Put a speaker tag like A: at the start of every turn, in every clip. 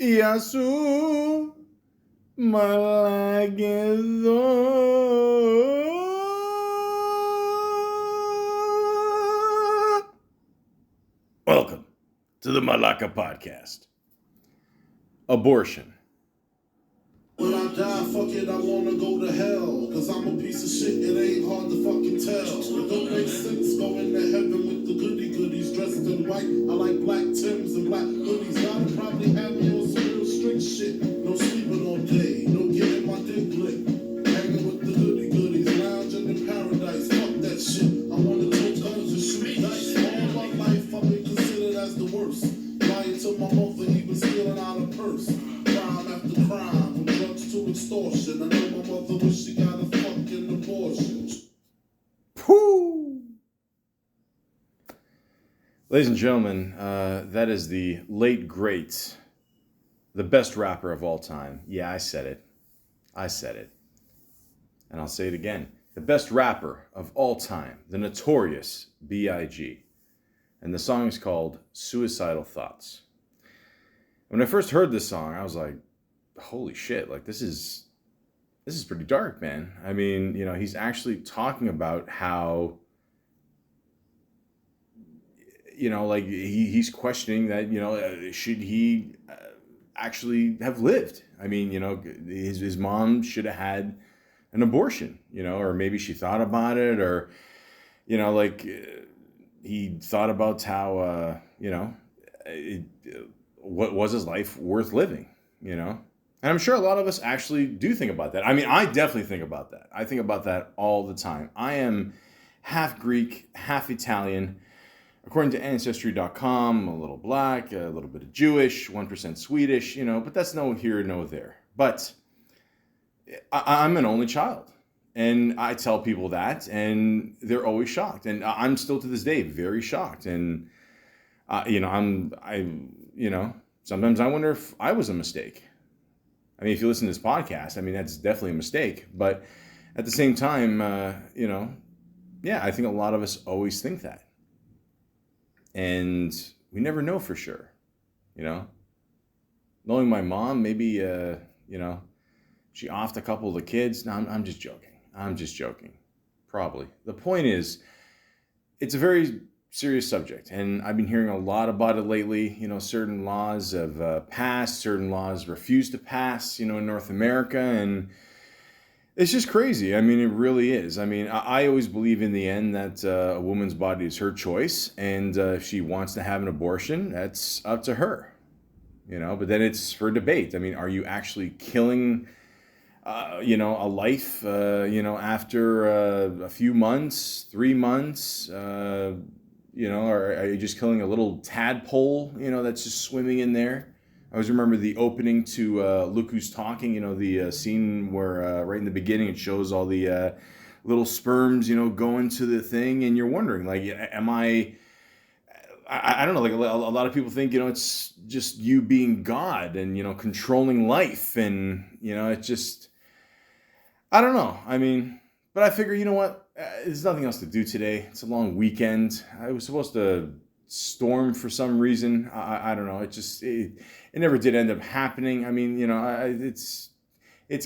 A: Yasu Malaka. Welcome to the Malaka podcast. Abortion.
B: When I die, fuck it, I wanna go to hell. Cause I'm a piece of shit, it ain't hard to fucking tell. It don't make sense going to heaven with the goody goodies dressed in white. I like black Timbs and black hoodies. I'd probably have me on some real strict shit. No sleeping all day, no getting my dick licked. Hanging with the goody goodies, lounging in paradise. Fuck that shit. I wanna take guns and shoot dice. All my life, I've been considered as the worst. Lying to my mother, even stealing out a purse. Crime after crime, from drugs to extortion. I know my mother wish she got a fucking abortion.
A: Pooh! Ladies and gentlemen, that is the late great, the best rapper of all time. Yeah, I said it. And I'll say it again. The best rapper of all time, the notorious B.I.G. And the song is called Suicidal Thoughts. When I first heard this song, I was like, holy shit, like this is pretty dark, man. I mean, he's actually talking about how, like he's questioning that, should he actually have lived? I mean, his mom should have had an abortion, or maybe she thought about it, or, he thought about how, what was his life worth living, And I'm sure a lot of us actually do think about that. I mean, I definitely think about that. I think about that all the time. I am half Greek, half Italian. According to Ancestry.com, a little black, a little bit of Jewish, 1% Swedish, but that's no here, no there. But I'm an only child. And I tell people that, and they're always shocked. And I'm still to this day very shocked. And, sometimes I wonder if I was a mistake. I mean, if you listen to this podcast, I mean, that's definitely a mistake. But at the same time, I think a lot of us always think that. And we never know for sure, Knowing my mom, maybe, she offed a couple of the kids. No, I'm just joking. Probably. The point is, it's a very serious subject, and I've been hearing a lot about it lately. Certain laws have passed, certain laws refuse to pass, in North America, and it's just crazy. I mean, it really is. I mean, I always believe in the end that a woman's body is her choice, and if she wants to have an abortion, that's up to her, But then it's for debate. I mean, are you actually killing a life, after a few months, 3 months, or are you just killing a little tadpole, that's just swimming in there? I always remember the opening to Look Who's Talking, the scene where right in the beginning it shows all the little sperms, going to the thing, and you're wondering, like, am I don't know, like a lot of people think, it's just you being God and, controlling life, and, it's just, I don't know. I mean, but I figure, you know what? There's nothing else to do today. It's a long weekend. I was supposed to storm for some reason. I don't know. It never did end up happening. I mean, it's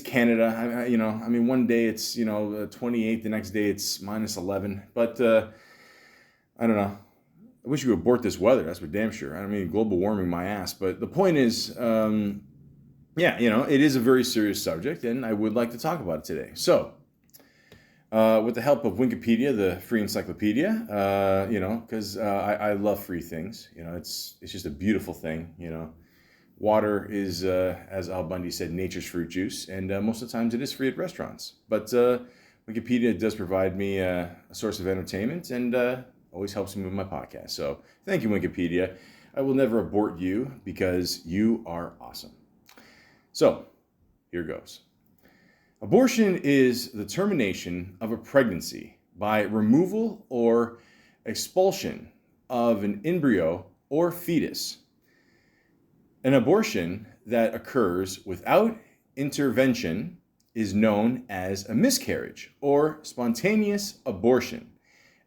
A: Canada. I mean, one day it's, 28, the next day it's -11. But I don't know. I wish you would abort this weather. That's for damn sure. I mean, global warming my ass. But the point is, it is a very serious subject, and I would like to talk about it today. So, with the help of Wikipedia, the free encyclopedia, because I love free things. It's just a beautiful thing. Water is, as Al Bundy said, nature's fruit juice, and most of the times it is free at restaurants. But Wikipedia does provide me a source of entertainment, and always helps me with my podcast. So, thank you, Wikipedia. I will never abort you because you are awesome. So, here goes. Abortion is the termination of a pregnancy by removal or expulsion of an embryo or fetus. An abortion that occurs without intervention is known as a miscarriage or spontaneous abortion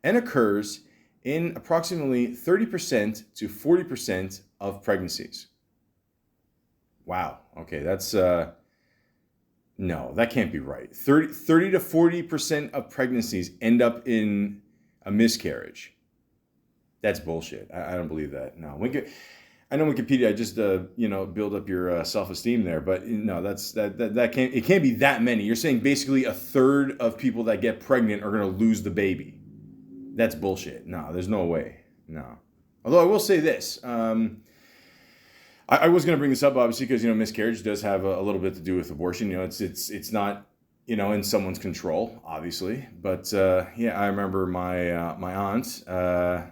A: and occurs in approximately 30% to 40% of pregnancies. Wow. Okay, that's no, that can't be right. 30 to 40% of pregnancies end up in a miscarriage. That's bullshit. I don't believe that. No, I know Wikipedia. I just build up your self-esteem there, but no, that can't. It can't be that many. You're saying basically a third of people that get pregnant are going to lose the baby. That's bullshit. No, there's no way. No. Although I will say this. I was going to bring this up obviously because miscarriage does have a little bit to do with abortion. It's not in someone's control obviously, but I remember my aunt or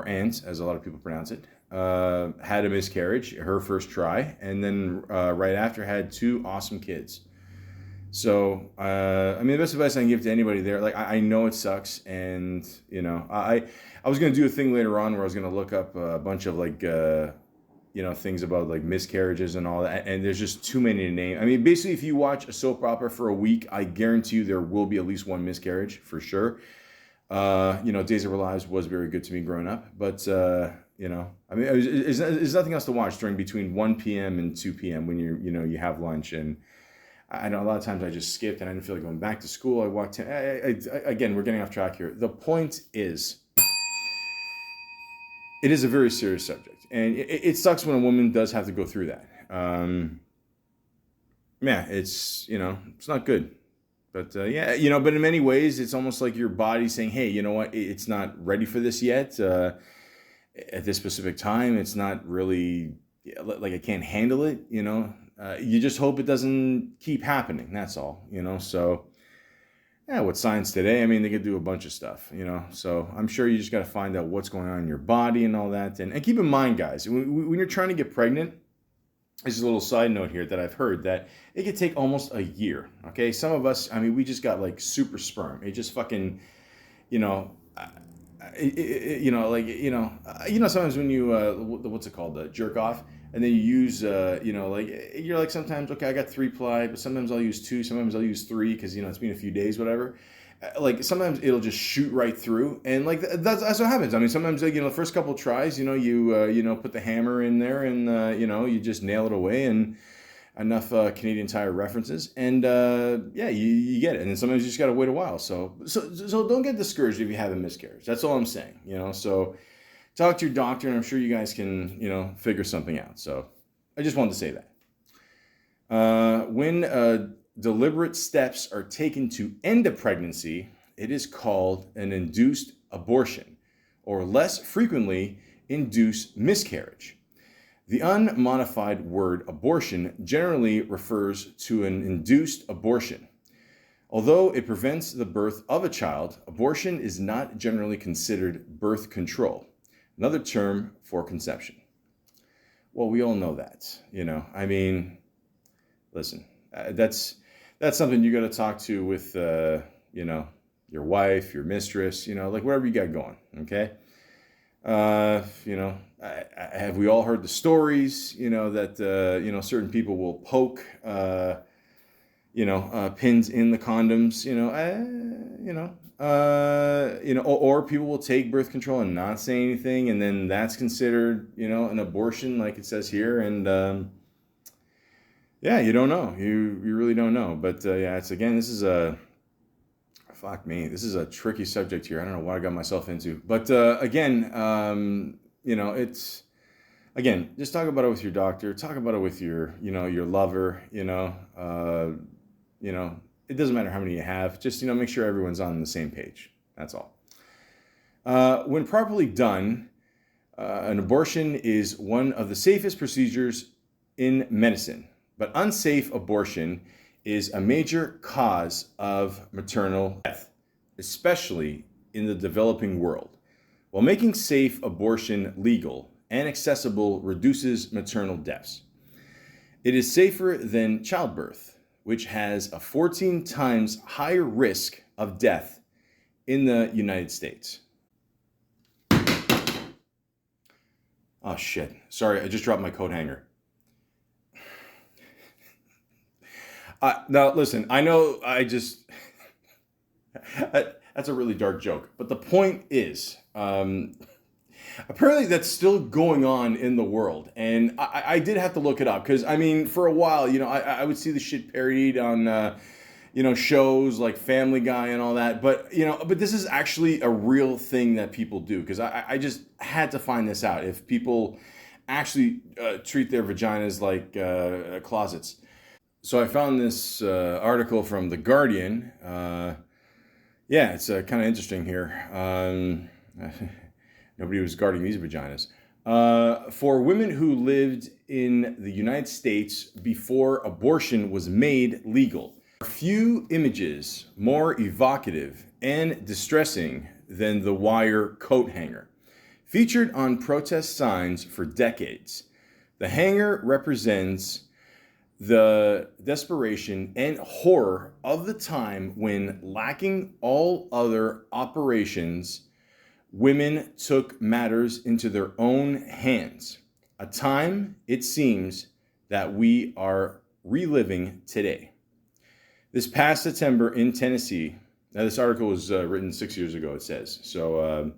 A: aunt as a lot of people pronounce it had a miscarriage, her first try, and then right after had two awesome kids. So the best advice I can give to anybody there, like I know it sucks, and I was going to do a thing later on where I was going to look up a bunch of like things about like miscarriages and all that, and there's just too many to name. Basically, if you watch a soap opera for a week, I guarantee you there will be at least one miscarriage for sure. Days of Our Lives was very good to me growing up, but there's nothing else to watch during between 1 p.m. and 2 p.m. when you have lunch. And I know a lot of times I just skipped and I didn't feel like going back to school. I walked in. Again, we're getting off track here. The point is, it is a very serious subject, and it sucks when a woman does have to go through that. It's not good. But but in many ways, it's almost like your body saying, hey, you know what, it's not ready for this yet. At this specific time, it's not really, like I can't handle it, You just hope it doesn't keep happening, that's all, So, with science today, they could do a bunch of stuff, So I'm sure you just got to find out what's going on in your body and all that. And keep in mind, guys, when you're trying to get pregnant, this is a little side note here that I've heard that it could take almost a year. Okay, some of us, we just got like super sperm. It just fucking, sometimes when you what's it called, jerk off, and then you use, you're like sometimes okay, I got 3-ply, but sometimes I'll use 2, sometimes I'll use 3 because it's been a few days, whatever. Like sometimes it'll just shoot right through, and like that's what happens. Sometimes the first couple tries, you put the hammer in there, and you just nail it away, and enough Canadian Tire references, and you get it. And then sometimes you just gotta wait a while. So don't get discouraged if you have a miscarriage. That's all I'm saying. So talk to your doctor, and I'm sure you guys can figure something out. So I just wanted to say that when deliberate steps are taken to end a pregnancy, it is called an induced abortion, or less frequently, induced miscarriage. The unmodified word abortion generally refers to an induced abortion. Although it prevents the birth of a child, abortion is not generally considered birth control, another term for conception. Well, we all know that, listen, that's something you got to talk to with, your wife, your mistress, like whatever you got going. Okay. Have we all heard the stories, that, certain people will poke, pins in the condoms, or people will take birth control and not say anything. And then that's considered, an abortion, like it says here. And, you don't know. You really don't know. But this is this is a tricky subject here. I don't know what I got myself into. But it's just talk about it with your doctor. Talk about it with your your lover. It doesn't matter how many you have. Just make sure everyone's on the same page. That's all. When properly done, an abortion is one of the safest procedures in medicine. But unsafe abortion is a major cause of maternal death, especially in the developing world. While making safe abortion legal and accessible reduces maternal deaths, it is safer than childbirth, which has a 14 times higher risk of death in the United States. Oh shit, sorry, I just dropped my coat hanger. Now, listen, I know that's a really dark joke, but the point is, Apparently, that's still going on in the world, and I did have to look it up because I mean, for a while, I would see the shit parodied on shows like Family Guy and all that, but this is actually a real thing that people do because I just had to find this out. If people actually treat their vaginas like closets. So I found this article from The Guardian. Yeah, it's kind of interesting here. Nobody was guarding these vaginas. For women who lived in the United States before abortion was made legal, few images more evocative and distressing than the wire coat hanger. Featured on protest signs for decades, the hanger represents the desperation and horror of the time when, lacking all other operations, women took matters into their own hands. A time, it seems, that we are reliving today. This past September in Tennessee, now this article was written 6 years ago, it says. So,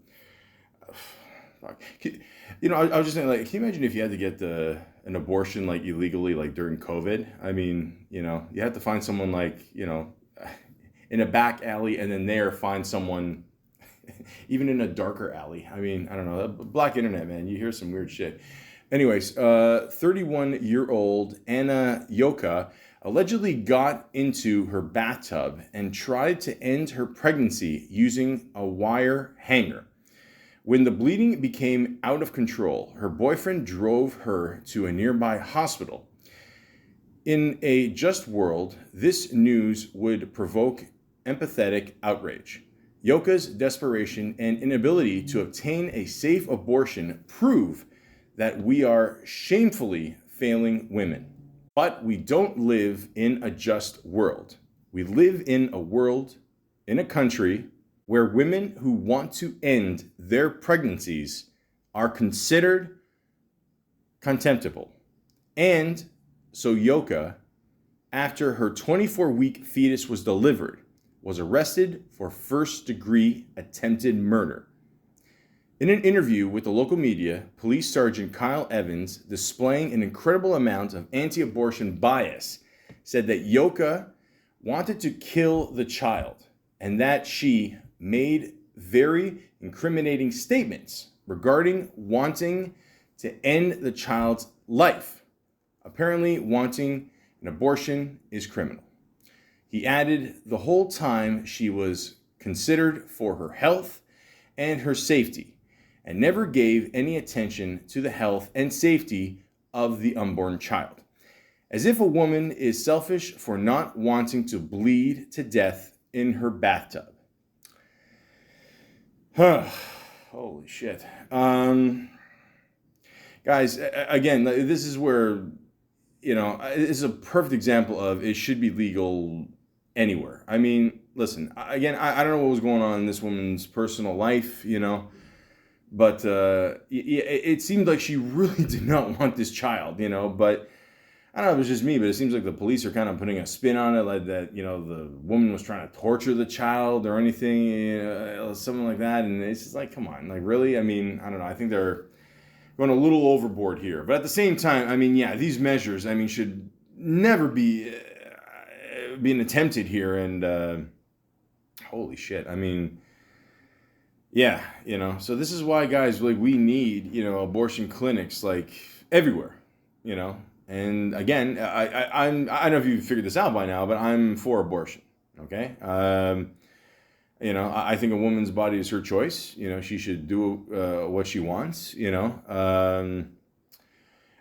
A: I was just saying, like, can you imagine if you had to get an abortion, like, illegally, like, during COVID? I mean, you have to find someone, like, in a back alley and then there find someone even in a darker alley. I mean, I don't know. Black internet, man. You hear some weird shit. Anyways, 31-year-old Anna Yoka allegedly got into her bathtub and tried to end her pregnancy using a wire hanger. When the bleeding became out of control, her boyfriend drove her to a nearby hospital. In a just world, this news would provoke empathetic outrage. Yoka's desperation and inability to obtain a safe abortion prove that we are shamefully failing women. But we don't live in a just world. We live in a world, in a country, where women who want to end their pregnancies are considered contemptible. And so Yoka, after her 24-week fetus was delivered, was arrested for first-degree attempted murder. In an interview with the local media, Police Sergeant Kyle Evans, displaying an incredible amount of anti-abortion bias, said that Yoka wanted to kill the child and that she made very incriminating statements regarding wanting to end the child's life. Apparently, wanting an abortion is criminal. He added the whole time she was considered for her health and her safety, and never gave any attention to the health and safety of the unborn child. As if a woman is selfish for not wanting to bleed to death in her bathtub. Holy shit. Guys, again, this is where, this is a perfect example of it should be legal anywhere. I mean, listen, again, I don't know what was going on in this woman's personal life, but it seemed like she really did not want this child, but I don't know if it was just me, but it seems like the police are kind of putting a spin on it, like that, the woman was trying to torture the child or anything, something like that. And it's just like, come on, like, really? I mean, I don't know. I think they're going a little overboard here. But at the same time, I mean, yeah, these measures, I mean, should never be being attempted here. And holy shit. I mean, yeah, so this is why, guys, like, we need, abortion clinics, like, everywhere, And again, I don't know if you've figured this out by now, but I'm for abortion. Okay, I think a woman's body is her choice. She should do what she wants. I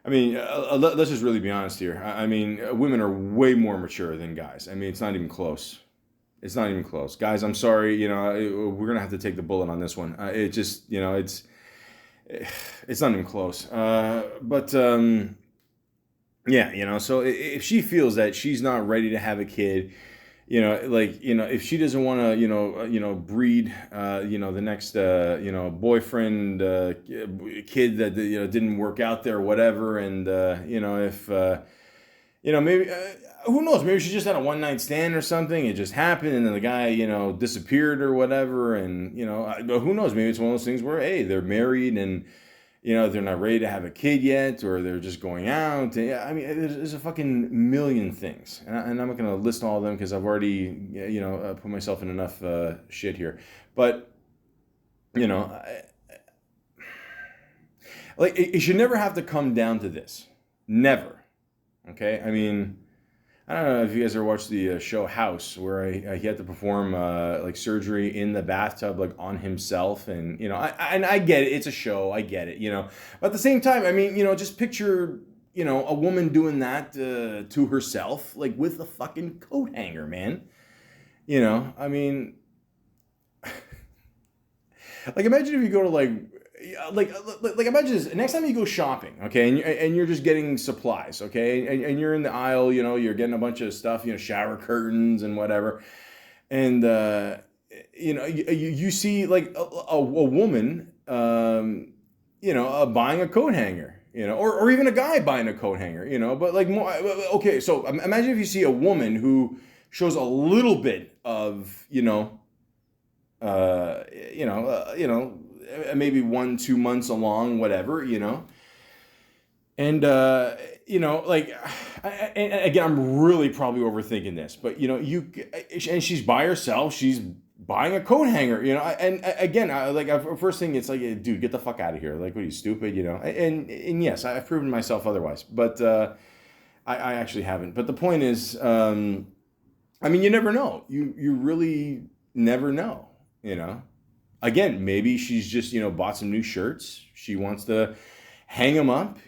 A: mean, let's just really be honest here. I mean, women are way more mature than guys. I mean, it's not even close. It's not even close, guys. I'm sorry. We're gonna have to take the bullet on this one. It just, it's not even close. But. Yeah, so if she feels that she's not ready to have a kid, if she doesn't want to, breed, the next, boyfriend, kid that, didn't work out there or whatever. And, maybe, who knows? Maybe she just had a one night stand or something. It just happened, and then the guy, disappeared or whatever. And but who knows? Maybe it's one of those things where, hey, they're married and they're not ready to have a kid yet, or they're just going out. And, yeah, I mean, there's a fucking million things, and I'm not gonna list all of them because I've already, put myself in enough shit here. But like it should never have to come down to this. Never. Okay, I mean, I don't know if you guys ever watched the show House, where he had to perform like surgery in the bathtub, like on himself, and I get it, it's a show, I get it, but at the same time, I mean, just picture, a woman doing that to herself, like with a fucking coat hanger, man. I mean, like imagine if you go to like imagine this next time you go shopping, okay, and you're just getting supplies, okay, and you're in the aisle, you're getting a bunch of stuff, shower curtains and whatever, and you see like a woman, buying a coat hanger, or even a guy buying a coat hanger, but like more, okay, so imagine if you see a woman who shows a little bit of uh, maybe 1-2 months along, whatever, and like, and again, I'm really probably overthinking this, but and she's by herself, she's buying a coat hanger, and again, first thing, it's like, dude, get the fuck out of here, like, what are you, stupid, and yes, I've proven myself otherwise, but I actually haven't. But the point is, I mean, you never know, you really never know, Again, maybe she's just, bought some new shirts. She wants to hang them up,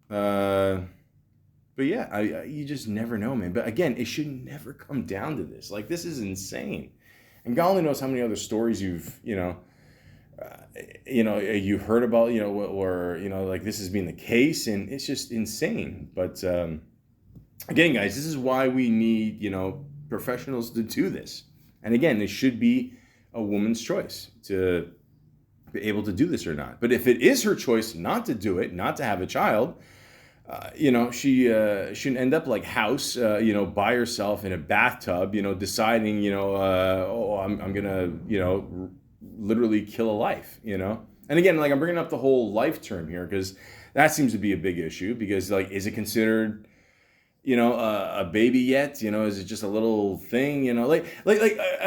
A: But yeah, you just never know, man. But again, it should never come down to this. Like, this is insane. And God only knows how many other stories you've heard about, or like this has been the case, and it's just insane. But again, guys, this is why we need, professionals to do this. And again, it should be a woman's choice to be able to do this or not. But if it is her choice not to do it, not to have a child, she shouldn't end up like House, by herself in a bathtub, deciding, I'm gonna, literally kill a life, And again, like, I'm bringing up the whole life term here because that seems to be a big issue, because like, is it considered, a baby yet? Is it just a little thing?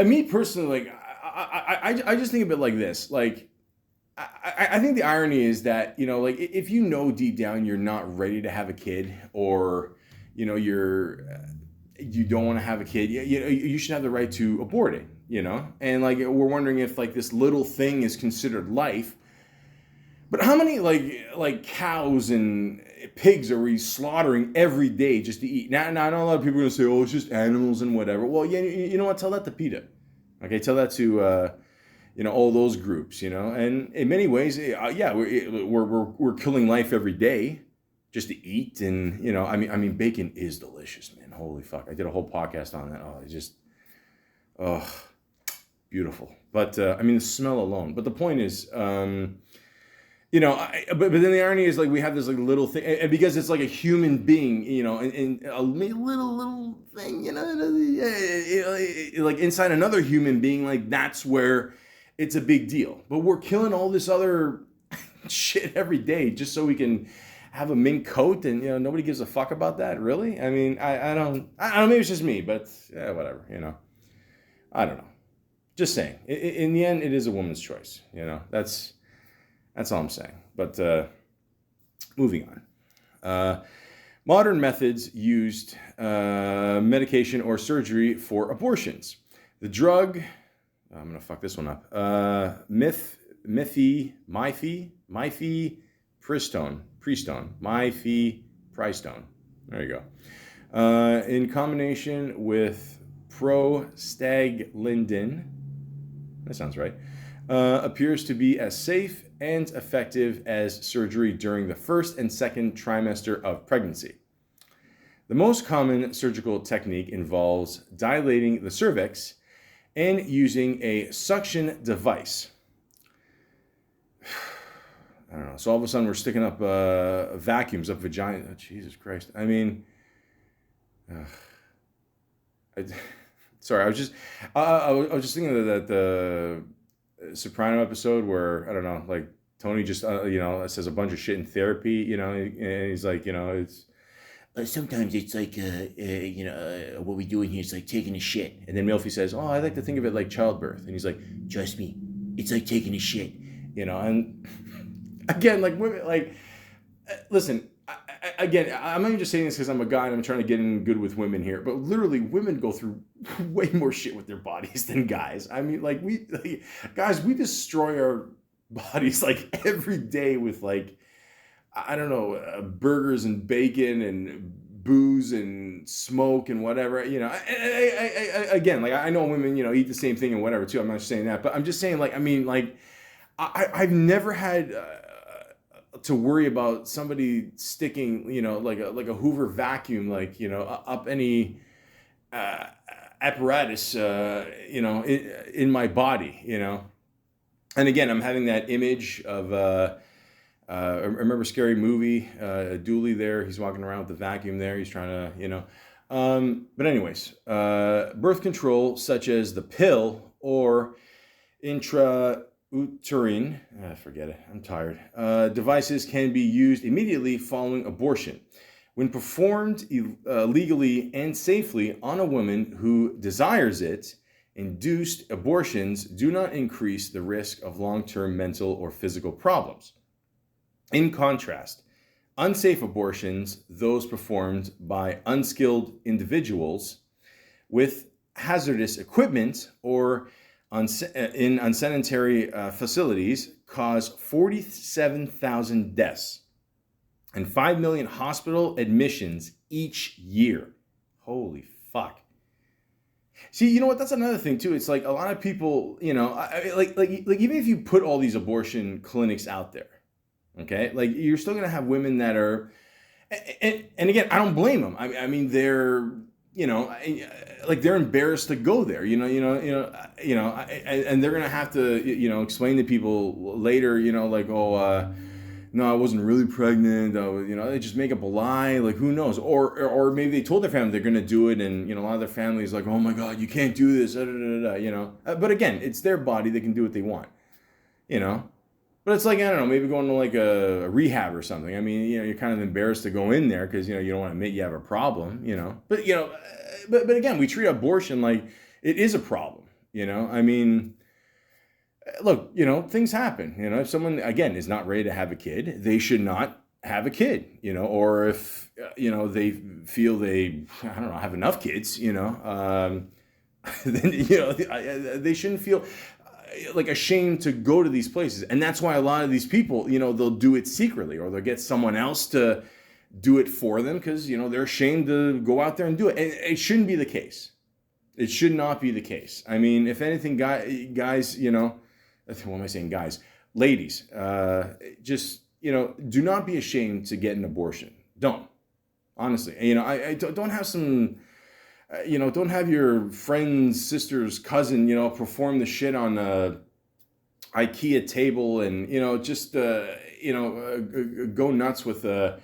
A: Me personally, like, I just think of it like this. Like, I think the irony is that, like, if deep down you're not ready to have a kid, or, you don't want to have a kid, you should have the right to abort it, And like, we're wondering if like this little thing is considered life. But how many like cows and pigs are we slaughtering every day just to eat? Now I know a lot of people are gonna say, oh, it's just animals and whatever. Well, yeah, you know what? Tell that to PETA. Okay, tell that to all those groups. And in many ways, yeah, we're killing life every day just to eat. And I mean, bacon is delicious, man. Holy fuck! I did a whole podcast on that. Oh, beautiful. But I mean, the smell alone. But the point is, but then the irony is, like, we have this like little thing, and because it's like a human being, and a little thing, like inside another human being, like that's where it's a big deal. But we're killing all this other shit every day just so we can have a mink coat, and nobody gives a fuck about that, really. I mean, I don't, maybe it's just me, but yeah, whatever, I don't know. Just saying. In the end, it is a woman's choice. That's all I'm saying. But moving on. Modern methods used medication or surgery for abortions. The drug, I'm going to fuck this one up, mifepristone, there you go. In combination with prostaglandin, that sounds right, appears to be as safe and effective as surgery during the first and second trimester of pregnancy. The most common surgical technique involves dilating the cervix and using a suction device. I don't know. So all of a sudden we're sticking up vacuums up vagina. Oh, Jesus Christ. I mean, I, sorry, I was just thinking of that the Soprano episode where I don't know, like Tony just says a bunch of shit in therapy, and he's like, it's sometimes it's like what we do in here is like taking a shit, and then Milfy says, oh, I like to think of it like childbirth, and he's like, trust me, it's like taking a shit, and again, like women, like listen. Again, I'm not even just saying this because I'm a guy and I'm trying to get in good with women here, but literally women go through way more shit with their bodies than guys. I mean, guys, we destroy our bodies like every day with like, I don't know, burgers and bacon and booze and smoke and whatever, again, like I know women, eat the same thing and whatever too. I'm not saying that, but I'm just saying I've never had, to worry about somebody sticking, like a Hoover vacuum, up any apparatus, in my body, And again, I'm having that image of, I remember Scary Movie, Dooley there. He's walking around with the vacuum there. He's trying to, But anyways, birth control, such as the pill or intrauterine, forget it, I'm tired, devices can be used immediately following abortion. When performed legally and safely on a woman who desires it, induced abortions do not increase the risk of long-term mental or physical problems. In contrast, unsafe abortions, those performed by unskilled individuals with hazardous equipment or in unsanitary facilities, cause 47,000 deaths and 5 million hospital admissions each year. Holy fuck. See, you know what? That's another thing too. It's like a lot of people, like even if you put all these abortion clinics out there, okay, like you're still gonna have women that are, and again, I don't blame them. I mean, they're, like they're embarrassed to go there, and they're gonna have to, explain to people later, no, I wasn't really pregnant. They just make up a lie. Like, who knows? Or maybe they told their family they're gonna do it, and a lot of their families like, oh my God, you can't do this. But again, it's their body; they can do what they want, But it's like, I don't know, maybe going to like a rehab or something. I mean, you're kind of embarrassed to go in there because you don't want to admit you have a problem, But but again, we treat abortion like it is a problem, I mean. Look, things happen. If someone, again, is not ready to have a kid, they should not have a kid, or if, they feel they, I don't know, have enough kids, then, they shouldn't feel like ashamed to go to these places. And that's why a lot of these people, they'll do it secretly, or they'll get someone else to do it for them because, they're ashamed to go out there and do it. And it shouldn't be the case. It should not be the case. I mean, if anything, guys, what am I saying, guys? Ladies, just, do not be ashamed to get an abortion. Don't. Honestly. I don't have some, don't have your friend's sister's cousin, perform the shit on a IKEA table and, just, go nuts with a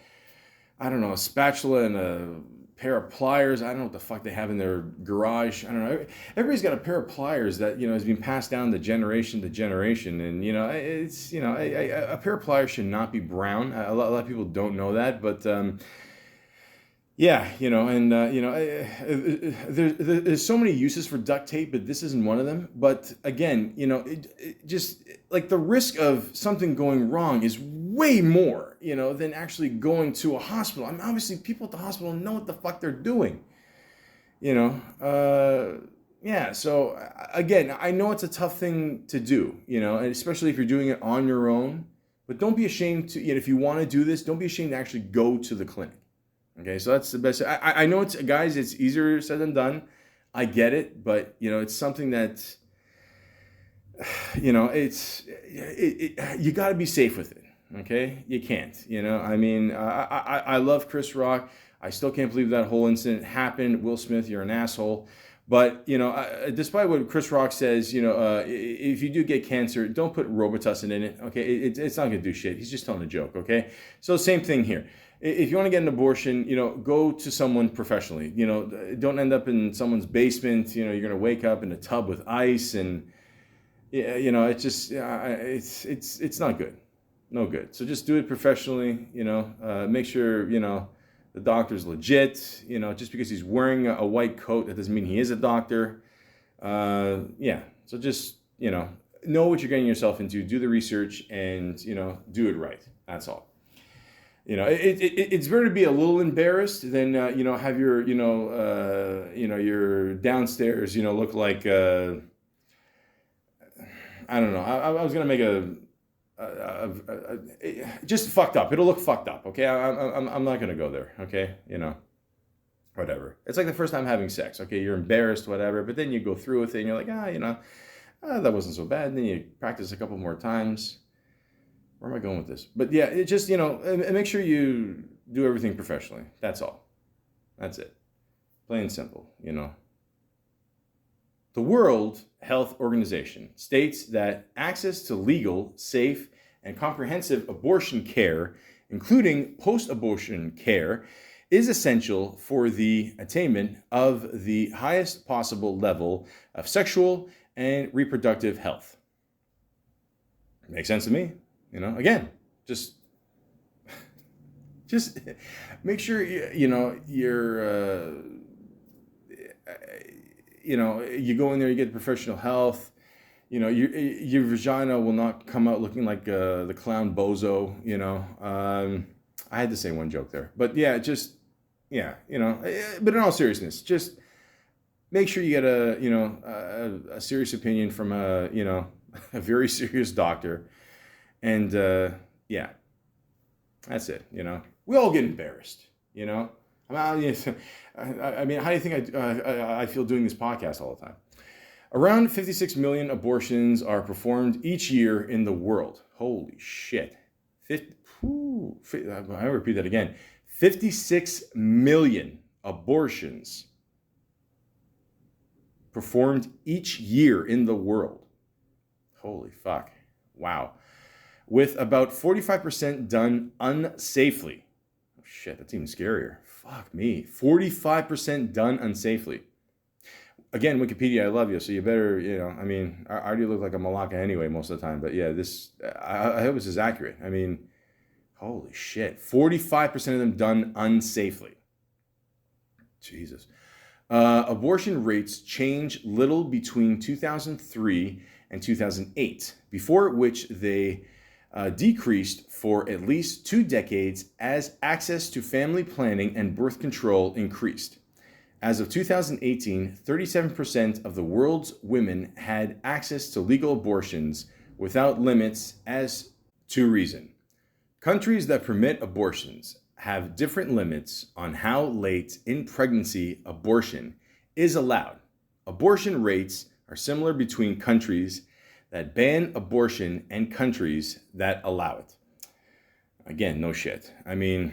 A: spatula and a pair of pliers. I don't know what the fuck they have in their garage. I don't know. Everybody's got a pair of pliers that, has been passed down to generation to generation. And, it's, a pair of pliers should not be brown. A lot of people don't know that, but, yeah, there's so many uses for duct tape, but this isn't one of them. But again, it just like the risk of something going wrong is way more, than actually going to a hospital. I mean, obviously people at the hospital know what the fuck they're doing, yeah. So again, I know it's a tough thing to do, and especially if you're doing it on your own, but don't be ashamed to, if you want to do this, don't be ashamed to actually go to the clinic. Okay, so that's the best. I know it's, guys, it's easier said than done. I get it, but it's something that, you got to be safe with it. Okay, you can't. I mean, I love Chris Rock. I still can't believe that whole incident happened. Will Smith, you're an asshole. But despite what Chris Rock says, if you do get cancer, don't put Robitussin in it. Okay, it's not gonna do shit. He's just telling a joke. Okay, so same thing here. if you want to get an abortion, go to someone professionally. Don't end up in someone's basement. You're going to wake up in a tub with ice, and it's just it's not good, no good. So just do it professionally. Make sure the doctor's legit. Just because he's wearing a white coat, that doesn't mean he is a doctor. So just know what you're getting yourself into. Do the research, and do it right. That's all. It's better to be a little embarrassed than have your your downstairs look like I don't know. I was gonna make just fucked up. It'll look fucked up. Okay, I'm not gonna go there. Okay, whatever. It's like the first time having sex. Okay, you're embarrassed, whatever. But then you go through with it, and you're like, that wasn't so bad. And then you practice a couple more times. Where am I going with this? But yeah, it just, make sure you do everything professionally. That's all. That's it. Plain and simple, The World Health Organization states that access to legal, safe, and comprehensive abortion care, including post-abortion care, is essential for the attainment of the highest possible level of sexual and reproductive health. Makes sense to me. Again, just make sure you go in there, you get professional health. Your vagina will not come out looking like the clown Bozo. I had to say one joke there, but yeah, But in all seriousness, just make sure you get a serious opinion from a very serious doctor. And that's it. We all get embarrassed. I mean, how do you think I feel doing this podcast all the time? Around 56 million abortions are performed each year in the world. Holy shit! I repeat that again. 56 million abortions performed each year in the world. Holy fuck! Wow. With about 45% done unsafely. Oh shit, that's even scarier. Fuck me. 45% done unsafely. Again, Wikipedia, I love you, so you better, I already look like a Malaka anyway most of the time, but yeah, I hope this is accurate. I mean, holy shit. 45% of them done unsafely. Jesus. Abortion rates changed little between 2003 and 2008, before which they decreased for at least 2 decades as access to family planning and birth control increased. As of 2018, 37% of the world's women had access to legal abortions without limits as to reason. Countries that permit abortions have different limits on how late in pregnancy abortion is allowed. Abortion rates are similar between countries that ban abortion and countries that allow it. Again, no shit. I mean,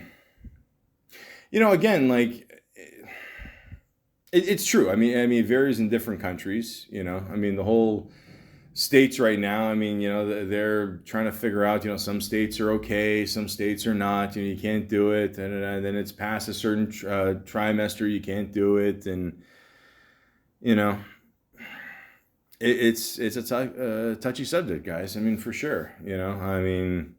A: again, like, it's true. I mean, it varies in different countries, I mean, the whole states right now, I mean, they're trying to figure out, some states are okay, some states are not, you can't do it. And then it's past a certain trimester, you can't do it. And, it's a touchy subject, guys. I mean, for sure, I mean,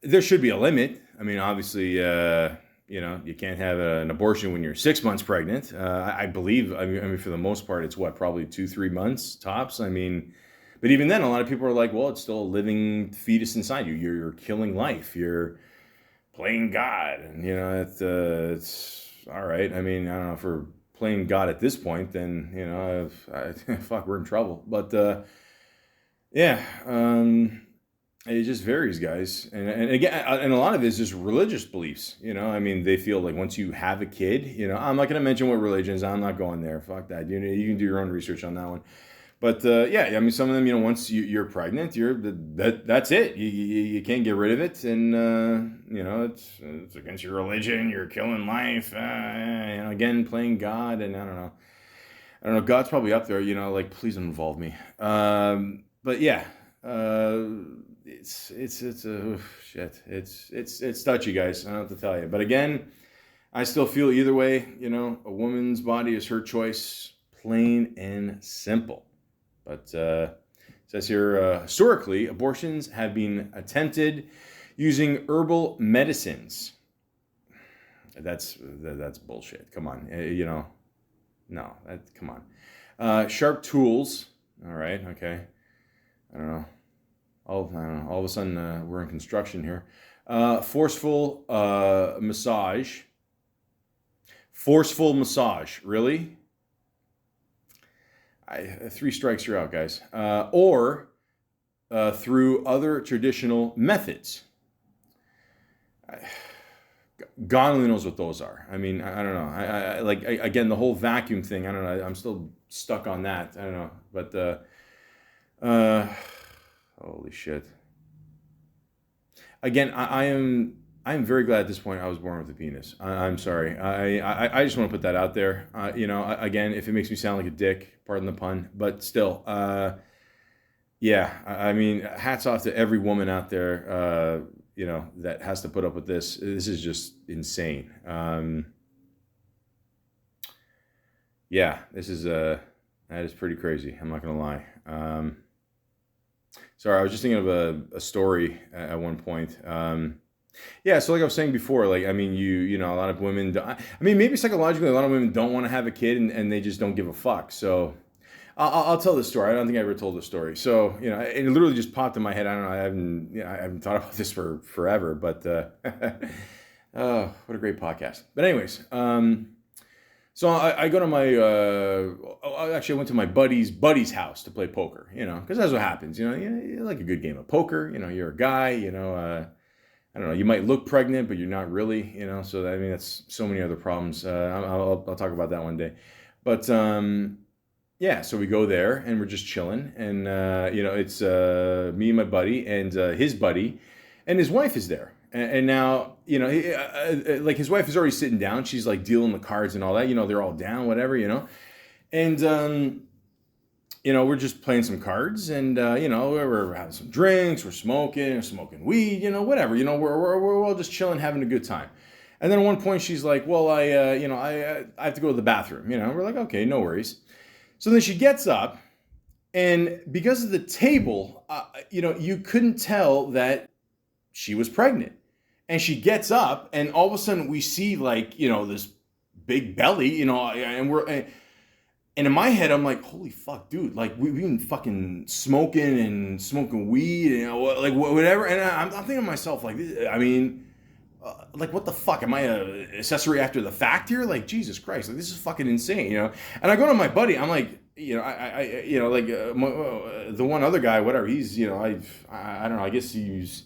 A: there should be a limit. I mean, obviously, you can't have an abortion when you're 6 months pregnant. I believe, I mean, for the most part, it's probably 2-3 months tops. I mean, but even then, a lot of people are like, well, it's still a living fetus inside you. You're killing life. You're playing God. And, it's all right. I mean, I don't know, if we're playing God at this point, then, fuck, we're in trouble. But, it just varies, guys. And again, and a lot of it is just religious beliefs. I mean, they feel like once you have a kid, I'm not going to mention what religions. I'm not going there. Fuck that. You can do your own research on that one. But I mean, some of them, once you're pregnant, that's it. You can't get rid of it, and it's against your religion. You're killing life. Again, playing God, and I don't know. God's probably up there. Like, please don't involve me. But yeah. it's a shit. It's touchy, guys. I don't have to tell you. But again, I still feel either way. You know, a woman's body is her choice, plain and simple. But it says here, historically, abortions have been attempted using herbal medicines. That's bullshit. Come on, you know, no, come on. Sharp tools. All right, okay. I don't know. All of a sudden, we're in construction here. Forceful massage. Forceful massage, really? 3 strikes, you're out, guys. Or through other traditional methods. God only knows what those are. I mean, I don't know. Again, the whole vacuum thing, I don't know. I'm still stuck on that. I don't know. But, holy shit. Again, I am very glad at this point I was born with a penis. I'm sorry. I just want to put that out there. You know, again, if it makes me sound like a dick, pardon the pun, but still, yeah. I mean, hats off to every woman out there, you know, that has to put up with this. This is just insane. Yeah, that is pretty crazy. I'm not gonna lie. Sorry, I was just thinking of a story at one point. Yeah, so like I was saying before, like, I mean, you know, a lot of women, I mean, maybe psychologically, a lot of women don't want to have a kid and they just don't give a fuck. So I'll tell this story. I don't think I ever told this story. So, you know, it literally just popped in my head. I don't know. I haven't thought about this for forever, but oh, what a great podcast. But anyways, so I go to my, actually I went to my buddy's house to play poker, you know, because that's what happens. You know, you like a good game of poker. You know, you're a guy, you know, I don't know, you might look pregnant, but you're not really, you know, so I mean, that's so many other problems. I'll talk about that one day. But, yeah, so we go there and we're just chilling, and you know, it's me and my buddy and his buddy, and his wife is there. And now, you know, like his wife is already sitting down. She's like dealing the cards and all that. You know, they're all down, whatever. You know, and you know, we're just playing some cards, and you know, we're having some drinks, we're smoking weed. You know, whatever. You know, we're all just chilling, having a good time. And then at one point, she's like, "Well, I have to go to the bathroom." You know, we're like, "Okay, no worries." So then she gets up, and because of the table, you know, you couldn't tell that she was pregnant. And she gets up, and all of a sudden we see, like, you know, this big belly, you know, and in my head, I'm like, holy fuck, dude, like, we've been fucking smoking weed, you know, like, whatever. And I'm thinking to myself, like, I mean, like, what the fuck? Am I a accessory after the fact here? Like, Jesus Christ, like, this is fucking insane, you know? And I go to my buddy, I'm like, you know, I you know, like, the one other guy, whatever, he's, you know, I don't know, I guess he's,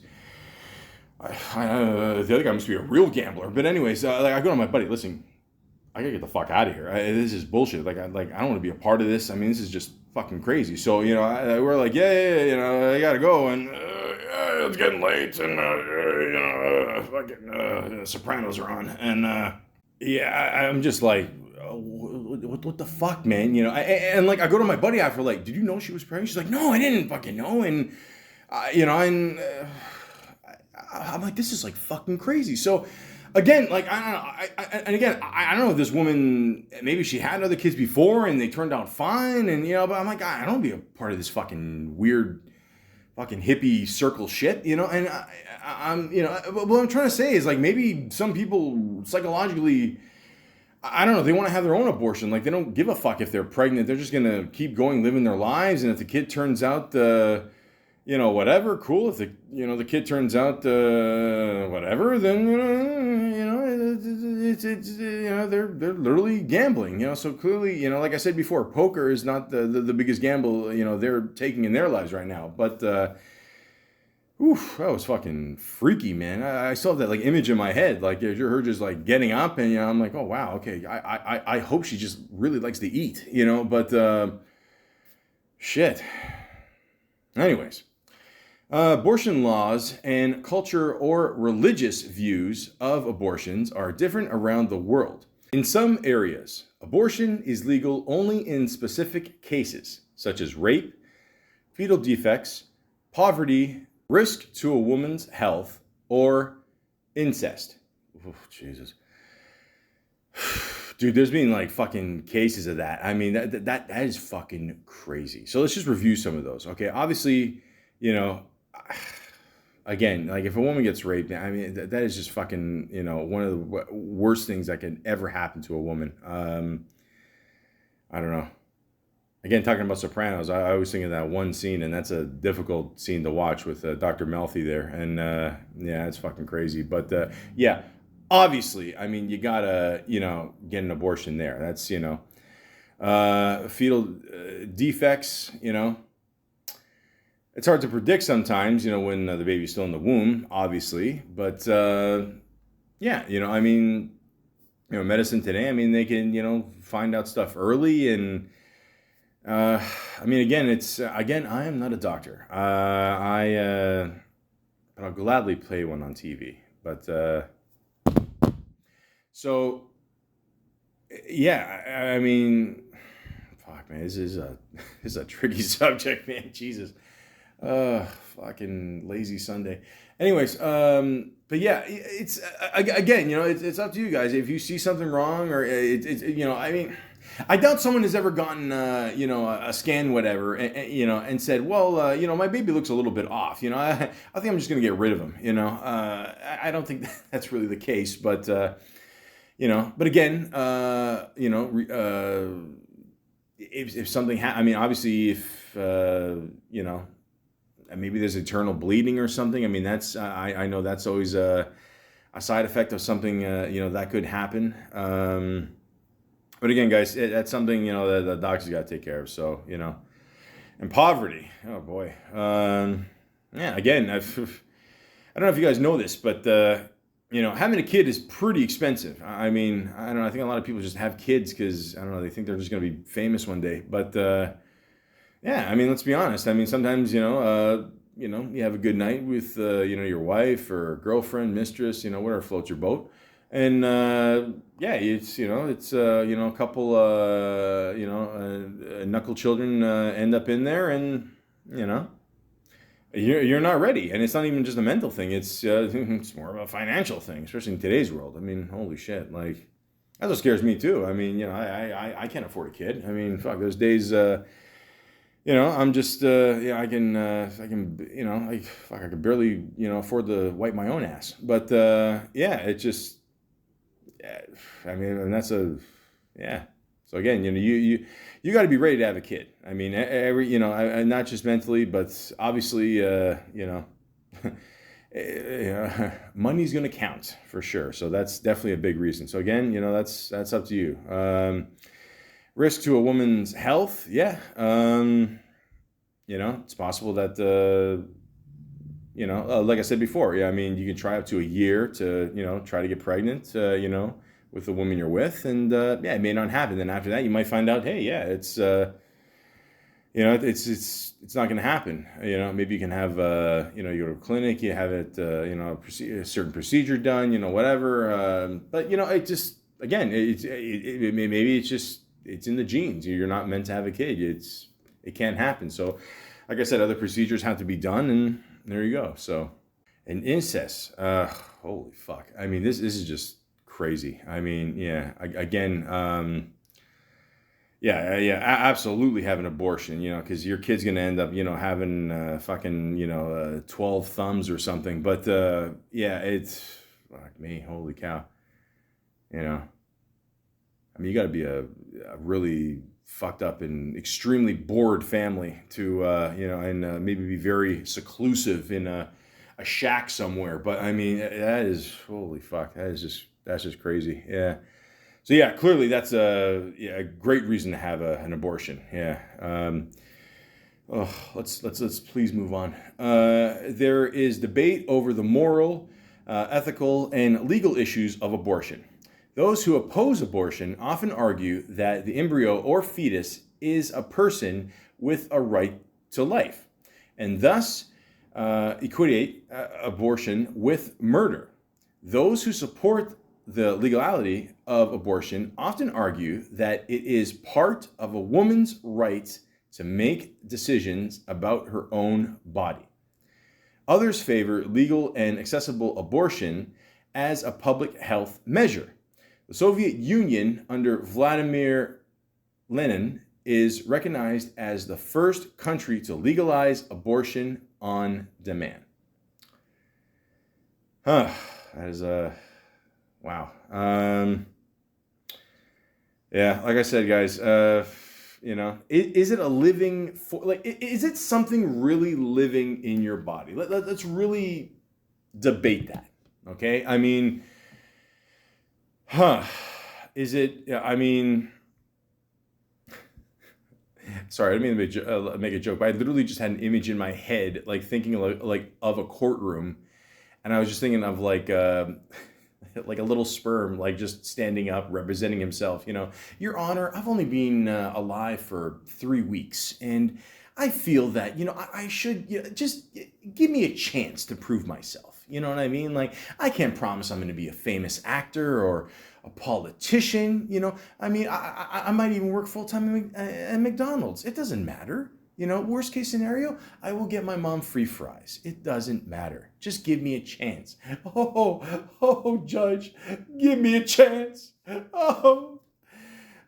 A: the other guy must be a real gambler. But anyways, like, I go to my buddy, listen, I gotta get the fuck out of here. This is bullshit. Like, I don't want to be a part of this. I mean, this is just fucking crazy. So, you know, we're like, yeah, you know, I gotta go, and it's getting late, and you know, fucking Sopranos are on, and yeah, I'm just like, what the fuck, man? You know, and like, I go to my buddy after, like, did you know she was pregnant? She's like, no, I didn't fucking know, and you know, and I'm like, this is like fucking crazy. So again, like, I don't know. I don't know if this woman, maybe she had other kids before and they turned out fine, and you know, but I'm like, I don't want to be a part of this fucking weird fucking hippie circle shit, you know. And I'm, you know, what I'm trying to say is, like, maybe some people psychologically, I don't know, they want to have their own abortion. Like, they don't give a fuck if they're pregnant. They're just gonna keep going, living their lives, and if the kid turns out you know, whatever, cool. If the kid turns out whatever, then you know, it's you know, they're literally gambling, you know. So clearly, you know, like I said before, poker is not the biggest gamble, you know, they're taking in their lives right now. But oof, that was fucking freaky, man. I still have that, like, image in my head, like, her just like getting up, and you know, I'm like, oh wow, okay. I hope she just really likes to eat, you know. But shit. Anyways. Abortion laws and culture or religious views of abortions are different around the world. In some areas, abortion is legal only in specific cases, such as rape, fetal defects, poverty, risk to a woman's health, or incest. Oh, Jesus. Dude, there's been like fucking cases of that. I mean, that is fucking crazy. So let's just review some of those. Okay, obviously, you know, again, like if a woman gets raped, I mean, that is just fucking, you know, one of the worst things that can ever happen to a woman. I don't know. Again, talking about Sopranos, I always think of that one scene, and that's a difficult scene to watch with Dr. Melfi there. And yeah, it's fucking crazy. But yeah, obviously, I mean, you gotta, you know, get an abortion there. That's, you know, fetal defects, you know. It's hard to predict sometimes, you know, when the baby's still in the womb, obviously. But yeah, you know, I mean, you know, medicine today, I mean, they can, you know, find out stuff early. And I mean, again, again, I am not a doctor. But I'll gladly play one on TV. But so yeah, I mean, fuck, man, this is a tricky subject, man. Jesus, fucking lazy Sunday. Anyways, but yeah, it's again, you know, it's up to you guys. If you see something wrong, or it's you know, I mean, I doubt someone has ever gotten, you know, a scan, whatever, you know, and said, well, you know, my baby looks a little bit off. You know, I think I'm just going to get rid of him. You know, I don't think that's really the case. But, you know, but again, you know, if something, I mean, obviously, if, you know, maybe there's eternal bleeding or something. I mean, that's, I know that's always a side effect of something, you know, that could happen. But again, guys, that's something, you know, that the doctor's got to take care of. So, you know, and poverty. Oh boy. Yeah. Again, I don't know if you guys know this, but you know, having a kid is pretty expensive. I mean, I don't know. I think a lot of people just have kids because I don't know. They think they're just going to be famous one day. But yeah, I mean, let's be honest. I mean, sometimes, you know, you have a good night with you know, your wife or girlfriend, mistress, you know, whatever floats your boat. And yeah, it's, you know, it's you know, a couple you know, knuckle children end up in there, and you know, you're not ready. And it's not even just a mental thing. It's it's more of a financial thing, especially in today's world. I mean, holy shit, like that's what scares me too. I mean, you know, I can't afford a kid. I mean, fuck, those days. You know, I'm just, yeah, I can, you know, I can barely, you know, afford to wipe my own ass. But yeah, it just. I mean, and that's yeah. So again, you know, you got to be ready to have a kid. I mean, you know, and not just mentally, but obviously, you know, money's going to count for sure. So that's definitely a big reason. So again, you know, that's up to you. Risk to a woman's health, yeah. You know, it's possible that you know, like I said before, yeah, I mean, you can try up to a year to, you know, try to get pregnant, you know, with the woman you're with, and yeah, it may not happen. Then after that, you might find out, hey, yeah, it's, you know, it's not going to happen. You know, maybe you can have, you know, you go to a clinic, you have it, you know, a certain procedure done, you know, whatever. But you know, it just, again, maybe it's just, it's in the genes. You're not meant to have a kid. It can't happen. So, like I said, other procedures have to be done, and there you go. So, and incest, holy fuck. I mean, this is just crazy. I mean, yeah, again, yeah, absolutely have an abortion, you know, because your kid's going to end up, you know, having fucking, you know, 12 thumbs or something. But yeah, it's, fuck me, holy cow. You know, I mean, you got to be a really fucked up and extremely bored family to, you know, and maybe be very seclusive in a shack somewhere. But I mean, that is, holy fuck, that's just crazy. Yeah. So yeah, clearly that's a great reason to have an abortion. Yeah. Let's please move on. There is debate over the moral, ethical, and legal issues of abortion. Those who oppose abortion often argue that the embryo or fetus is a person with a right to life, and thus equate abortion with murder. Those who support the legality of abortion often argue that it is part of a woman's right to make decisions about her own body. Others favor legal and accessible abortion as a public health measure. The Soviet Union under Vladimir Lenin is recognized as the first country to legalize abortion on demand. That is wow. Yeah, like I said, guys, is it a living, is it something really living in your body? Let's really debate that, okay? I mean, is it, I mean, sorry, I didn't mean to make a joke, but I literally just had an image in my head, like thinking like of a courtroom, and I was just thinking of like like a little sperm, like just standing up, representing himself. Your Honor, I've only been alive for 3 weeks, and I feel that I should just give me a chance to prove myself. You know what I mean? Like, I can't promise I'm going to be a famous actor or a politician. I mean, I might even work full time at McDonald's. It doesn't matter. Worst case scenario, I will get my mom free fries. It doesn't matter. Just give me a chance. Oh, Judge, give me a chance. Oh,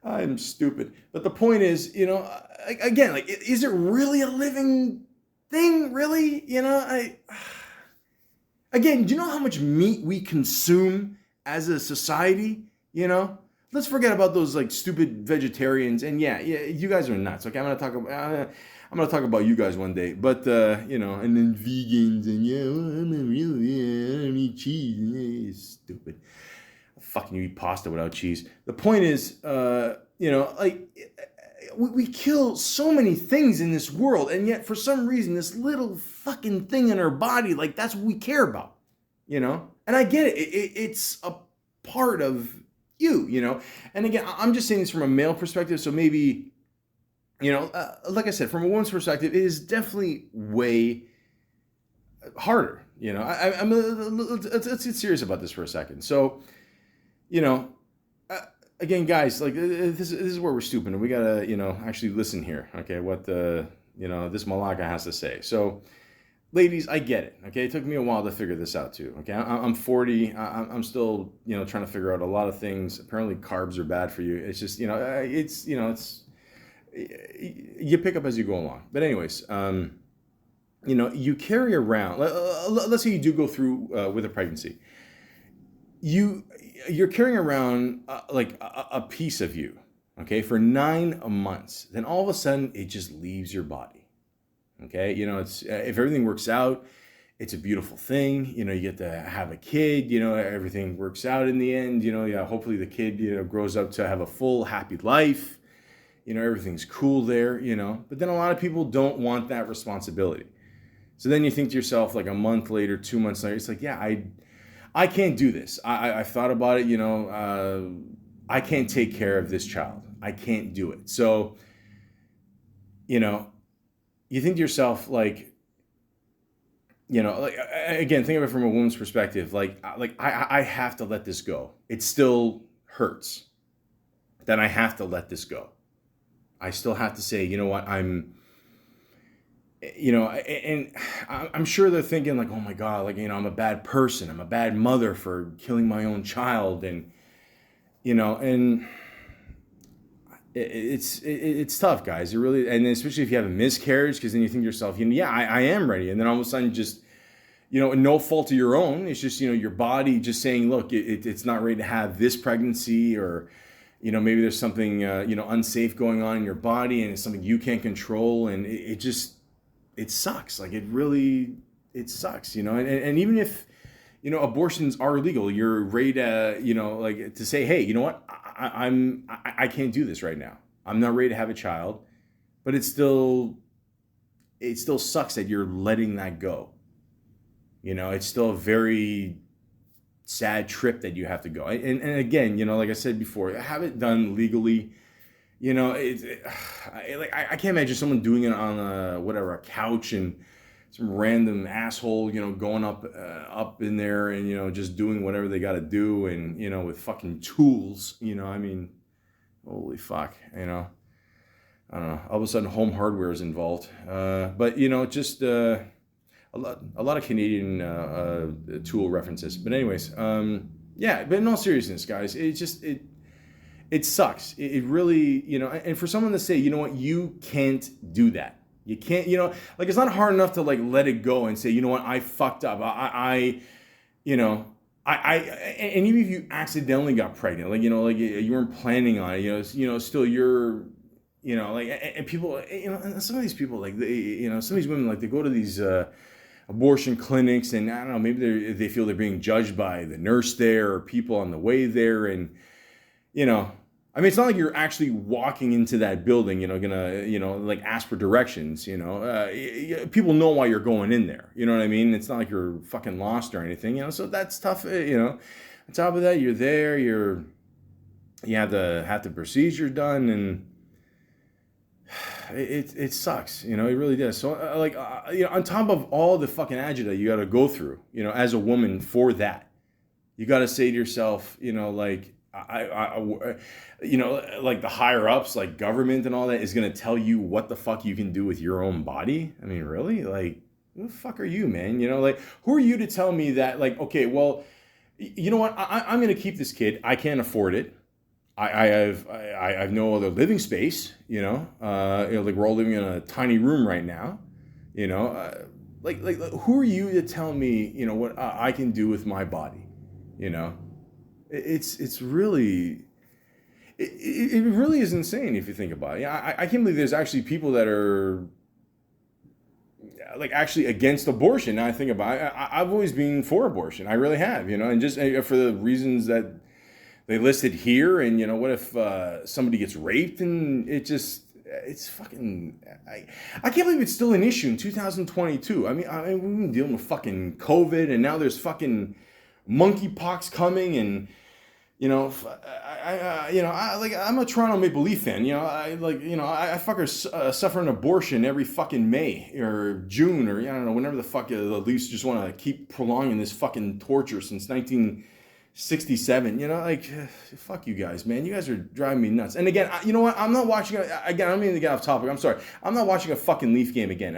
A: I'm stupid. But the point is, again, like, is it really a living thing? Really? Again, do you know how much meat we consume as a society? Let's forget about those like stupid vegetarians. And yeah, you guys are nuts. Okay, I'm gonna talk about you guys one day. But and then vegans and I don't eat cheese. Stupid. Fucking you eat pasta without cheese. The point is, we kill so many things in this world, and yet for some reason, this little fucking thing in our body, like that's what we care about. And I get it. It's a part of you. And again, I'm just saying this from a male perspective, so maybe, like I said, from a woman's perspective, it is definitely way harder. Let's get serious about this for a second. So, again, guys, like this is where we're stupid, and we gotta, actually listen here. Okay, what this Malaka has to say. So, ladies, I get it. Okay, it took me a while to figure this out too. Okay, I'm 40. I'm still, trying to figure out a lot of things. Apparently, carbs are bad for you. It's just, it's you pick up as you go along. But anyways, you carry around. Let's say you do go through with a pregnancy. You're carrying around like a piece of you, okay, for 9 months. Then all of a sudden, it just leaves your body. Okay, it's if everything works out, it's a beautiful thing. You get to have a kid. Everything works out in the end. Hopefully the kid grows up to have a full, happy life. Everything's cool there. But then a lot of people don't want that responsibility. So then you think to yourself, like a month later, 2 months later, it's like, yeah, I can't do this. I've thought about it. I can't take care of this child. I can't do it. So, you think to yourself, like, like, again, think of it from a woman's perspective. Like I have to let this go. It still hurts. Then I have to let this go. I still have to say, you know what, and I'm sure they're thinking like, oh my God, like, I'm a bad person. I'm a bad mother for killing my own child. And, and it's tough, guys. It really, and especially if you have a miscarriage, because then you think to yourself, yeah, I am ready. And then all of a sudden just, no fault of your own. It's just, your body just saying, look, it's not ready to have this pregnancy, or, maybe there's something, unsafe going on in your body, and it's something you can't control. And it sucks. Like, it sucks, and even if, abortions are illegal, you're ready to, like to say, hey, you know what? I can't do this right now. I'm not ready to have a child, but it still sucks that you're letting that go. It's still a very sad trip that you have to go. And again, like I said before, have it done legally. I can't imagine someone doing it on a couch, and some random asshole, going up in there and, just doing whatever they got to do, and, with fucking tools, I mean, holy fuck, I don't know. All of a sudden, Home Hardware is involved. But, just, a lot of Canadian Tool references. But anyways, yeah. But in all seriousness, guys, it sucks. It really, and for someone to say, you know what, you can't do that. You can't, like it's not hard enough to like let it go and say, you know what, I fucked up. You know, and even if you accidentally got pregnant, like, like you weren't planning on it, still you're, like, and people, and some of these people, like, some of these women, like, they go to these abortion clinics, and I don't know, maybe they feel they're being judged by the nurse there or people on the way there, and, I mean, it's not like you're actually walking into that building, gonna, like ask for directions, people know why you're going in there. You know what I mean? It's not like you're fucking lost or anything, so that's tough, On top of that, you're there, you have the procedure done, and it sucks, it really does. So, on top of all the fucking agita you got to go through, as a woman for that, you got to say to yourself, like, like the higher ups, like government and all that, is going to tell you what the fuck you can do with your own body. I mean, really? Like, who the fuck are you, man? Like, who are you to tell me that, like, okay, well, you know what? I'm going to keep this kid. I can't afford it. I have no other living space, like we're all living in a tiny room right now, like who are you to tell me, what I can do with my body, It's really, it really is insane if you think about it. I can't believe there's actually people that are like actually against abortion. Now I think about it, I've always been for abortion. I really have, and just for the reasons that they listed here. And what if somebody gets raped, and it's fucking, I can't believe it's still an issue in 2022. I mean, we've been dealing with fucking COVID, and now there's fucking monkeypox coming, and I'm a Toronto Maple Leaf fan. I suffer an abortion every fucking May or June, or I don't know, whenever the fuck the Leafs just want to keep prolonging this fucking torture since 1967. Fuck you guys, man. You guys are driving me nuts. And again, you know what? I'm not watching. Again, I don't mean to get off topic. I'm sorry. I'm not watching a fucking Leaf game again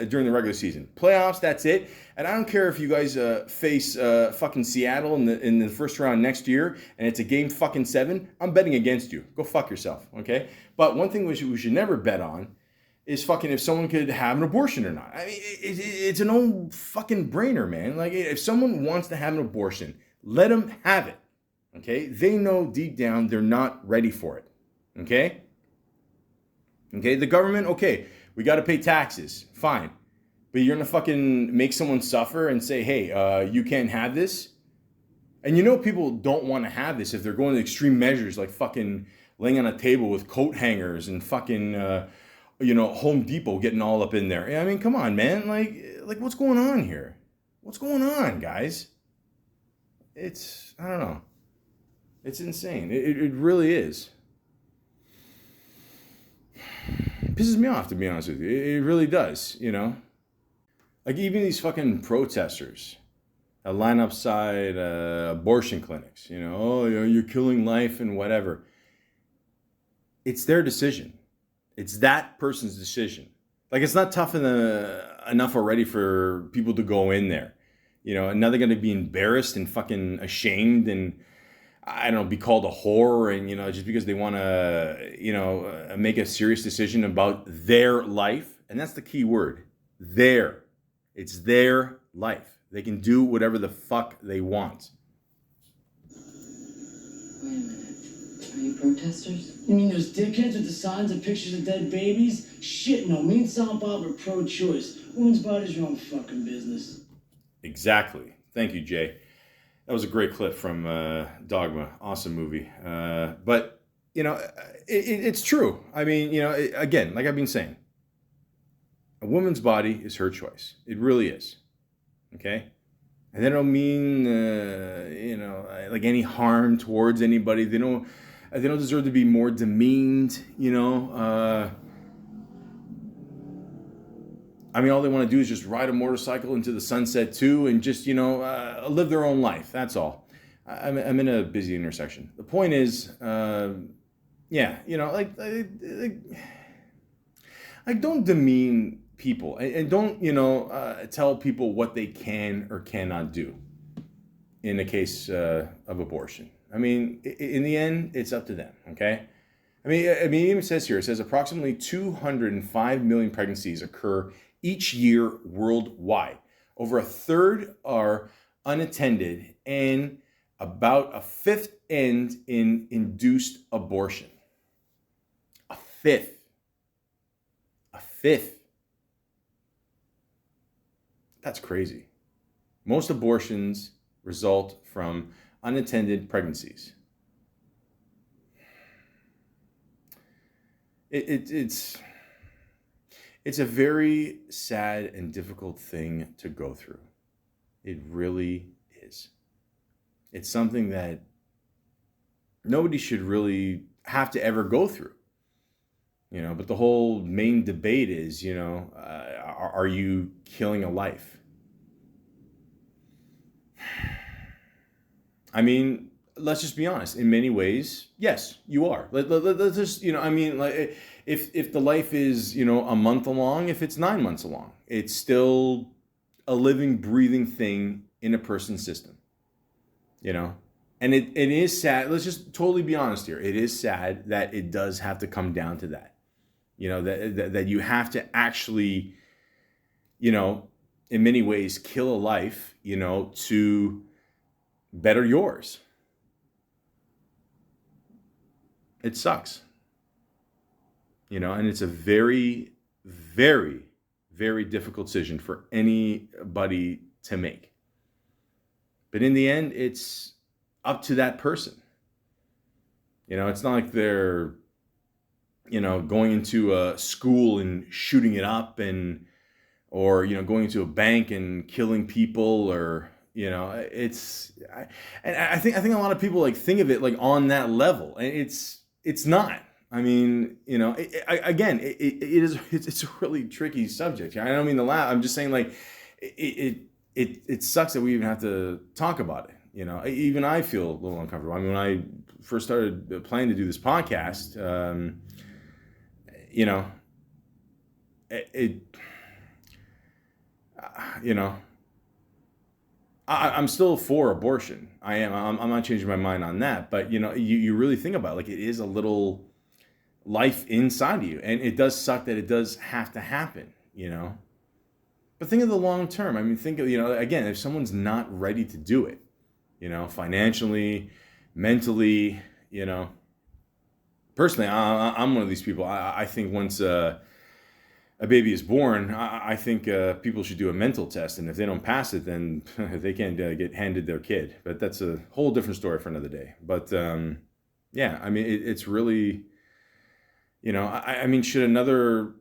A: during the regular season. Playoffs, that's it. And I don't care if you guys face fucking Seattle in the first round next year, and it's a game fucking 7. I'm betting against you. Go fuck yourself, okay? But one thing we should never bet on is fucking if someone could have an abortion or not. I mean, it's an old fucking brainer, man. Like, if someone wants to have an abortion, let them have it, okay? They know deep down they're not ready for it, okay? Okay, the government, okay, we got to pay taxes, fine. But you're going to fucking make someone suffer and say, hey, you can't have this? And people don't want to have this if they're going to extreme measures like fucking laying on a table with coat hangers and fucking, Home Depot getting all up in there. I mean, come on, man. Like what's going on here? What's going on, guys? I don't know. It's insane. It really is. It pisses me off, to be honest with you. It really does, Like, even these fucking protesters that line upside abortion clinics, you're killing life and whatever. It's their decision. It's that person's decision. Like, it's not tough enough already for people to go in there. And now they're going to be embarrassed and fucking ashamed and, I don't know, be called a whore, and, just because they want to, make a serious decision about their life. And that's the key word. It's their life. They can do whatever the fuck they want.
C: Wait a minute. Are you protesters?
D: You mean those dickheads with the signs and pictures of dead babies? Shit, no. Me and Silent Bob are pro-choice. Women's bodies are your own fucking business.
A: Exactly. Thank you, Jay. That was a great clip from Dogma. Awesome movie. But, it's true. I mean, again, like I've been saying, a woman's body is her choice. It really is. Okay? And they don't mean, like any harm towards anybody. They don't deserve to be more demeaned, I mean, all they want to do is just ride a motorcycle into the sunset too, and just, live their own life. That's all. I'm in a busy intersection. The point is, like don't demean people, and don't, tell people what they can or cannot do in the case of abortion. I mean, in the end, it's up to them, okay? I mean, it even says here, it says approximately 205 million pregnancies occur each year worldwide. Over a third are unattended, and about a fifth end in induced abortion. A fifth. A fifth. That's crazy. Most abortions result from unattended pregnancies. It's a very sad and difficult thing to go through. It really is. It's something that nobody should really have to ever go through. But the whole main debate is, are you killing a life? I mean, let's just be honest. In many ways, yes, you are. Let's just, like if the life is, a month along, if it's 9 months along, it's still a living, breathing thing in a person's system, And it is sad. Let's just totally be honest here. It is sad that it does have to come down to that, that you have to actually, in many ways, kill a life, to better yours. It sucks. And it's a very, very, very difficult decision for anybody to make. But in the end, it's up to that person. It's not like they're, going into a school and shooting it up or going into a bank and killing people, or, I think a lot of people think of it on that level, and it's not. I mean, it's a really tricky subject. I don't mean to laugh. I'm just saying it sucks that we even have to talk about it. Even I feel a little uncomfortable. I mean, when I first started planning to do this podcast, I'm still for abortion. I am. I'm not changing my mind on that. But you really think about it, it is a little life inside of you, and it does suck that it does have to happen. But think of the long term. I mean, think of again, if someone's not ready to do it, financially, mentally, Personally, I'm one of these people. I think once a baby is born, I think people should do a mental test, and if they don't pass it, then they can't get handed their kid. But that's a whole different story for another day. But yeah, I mean, it's really, I mean, should another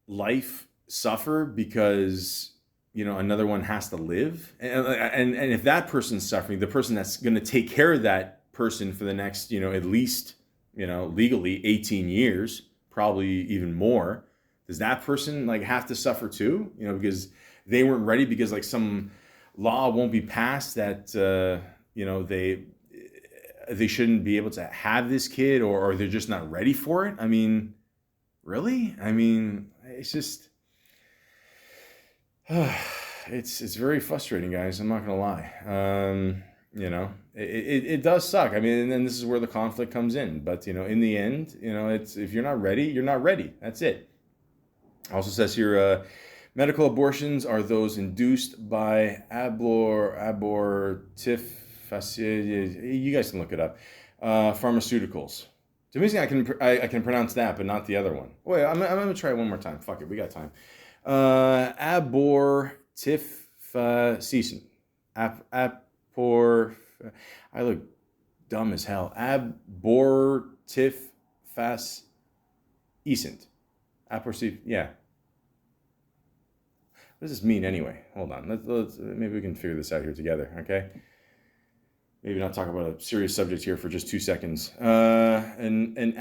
A: life suffer because another one has to live? And if that person's suffering, the person that's going to take care of that person for the next, at least, legally 18 years, probably even more. Does that person have to suffer too? Because they weren't ready, because some law won't be passed that they shouldn't be able to have this kid, or they're just not ready for it. I mean, really? I mean, it's just it's very frustrating, guys. I'm not gonna lie. It does suck. I mean, and then this is where the conflict comes in. But in the end, it's, if you're not ready, you're not ready. That's it. Also says here, medical abortions are those induced by abortif. You guys can look it up. Pharmaceuticals. It's amazing I can pronounce that, but not the other one. Wait, I'm gonna try it one more time. Fuck it, we got time. Abortifacient. I look dumb as hell. Abortifacient. Yeah. What does this mean anyway? Hold on. Let's maybe we can figure this out here together, okay? Maybe not talk about a serious subject here for just 2 seconds. An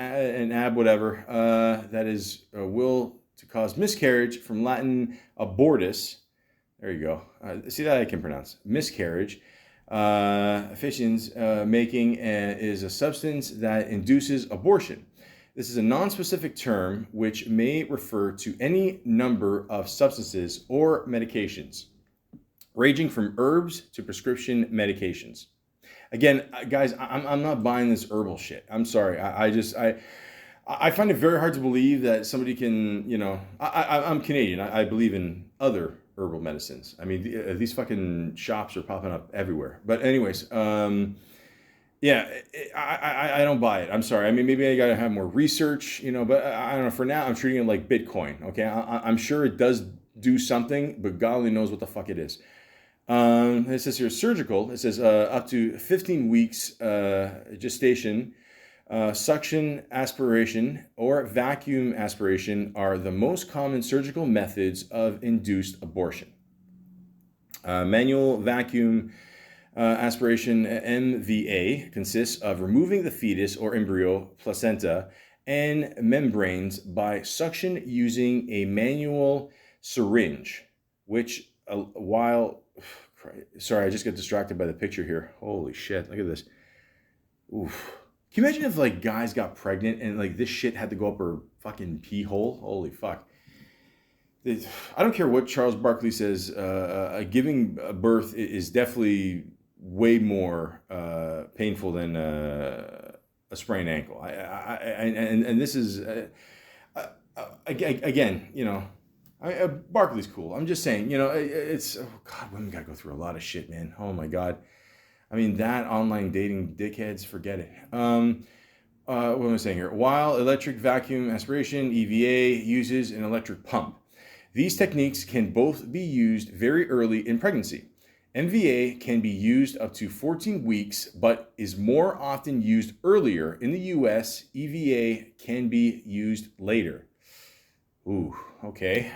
A: ab whatever. That is a will to cause miscarriage, from Latin abortus. There you go. See, that I can pronounce. Miscarriage. Efficiens, making is a substance that induces abortion. This is a non-specific term which may refer to any number of substances or medications, ranging from herbs to prescription medications. Again, guys, I'm not buying this herbal shit. I'm sorry. I find it very hard to believe that somebody can, I'm Canadian. I believe in other herbal medicines. I mean, these fucking shops are popping up everywhere. But anyways, yeah, I don't buy it. I'm sorry. I mean, maybe I got to have more research, but I don't know. For now, I'm treating it like Bitcoin. Okay. I'm sure it does do something, but God only knows what the fuck it is. It says here surgical. It says up to 15 weeks gestation. Suction aspiration or vacuum aspiration are the most common surgical methods of induced abortion. Manual vacuum aspiration, MVA, consists of removing the fetus or embryo, placenta, and membranes by suction using a manual syringe, which sorry, I just got distracted by the picture here. Holy shit, look at this. Oof. Can you imagine if like guys got pregnant and like this shit had to go up her fucking pee hole? Holy fuck. I don't care what Charles Barkley says. Giving birth is definitely way more painful than a sprained ankle. And this is again, Barkley's cool. I'm just saying, it's God. Women gotta go through a lot of shit, man. Oh my God. I mean, that online dating dickheads, forget it. What am I saying here? While electric vacuum aspiration, EVA, uses an electric pump. These techniques can both be used very early in pregnancy. MVA can be used up to 14 weeks, but is more often used earlier. In the US, EVA can be used later. Ooh, okay.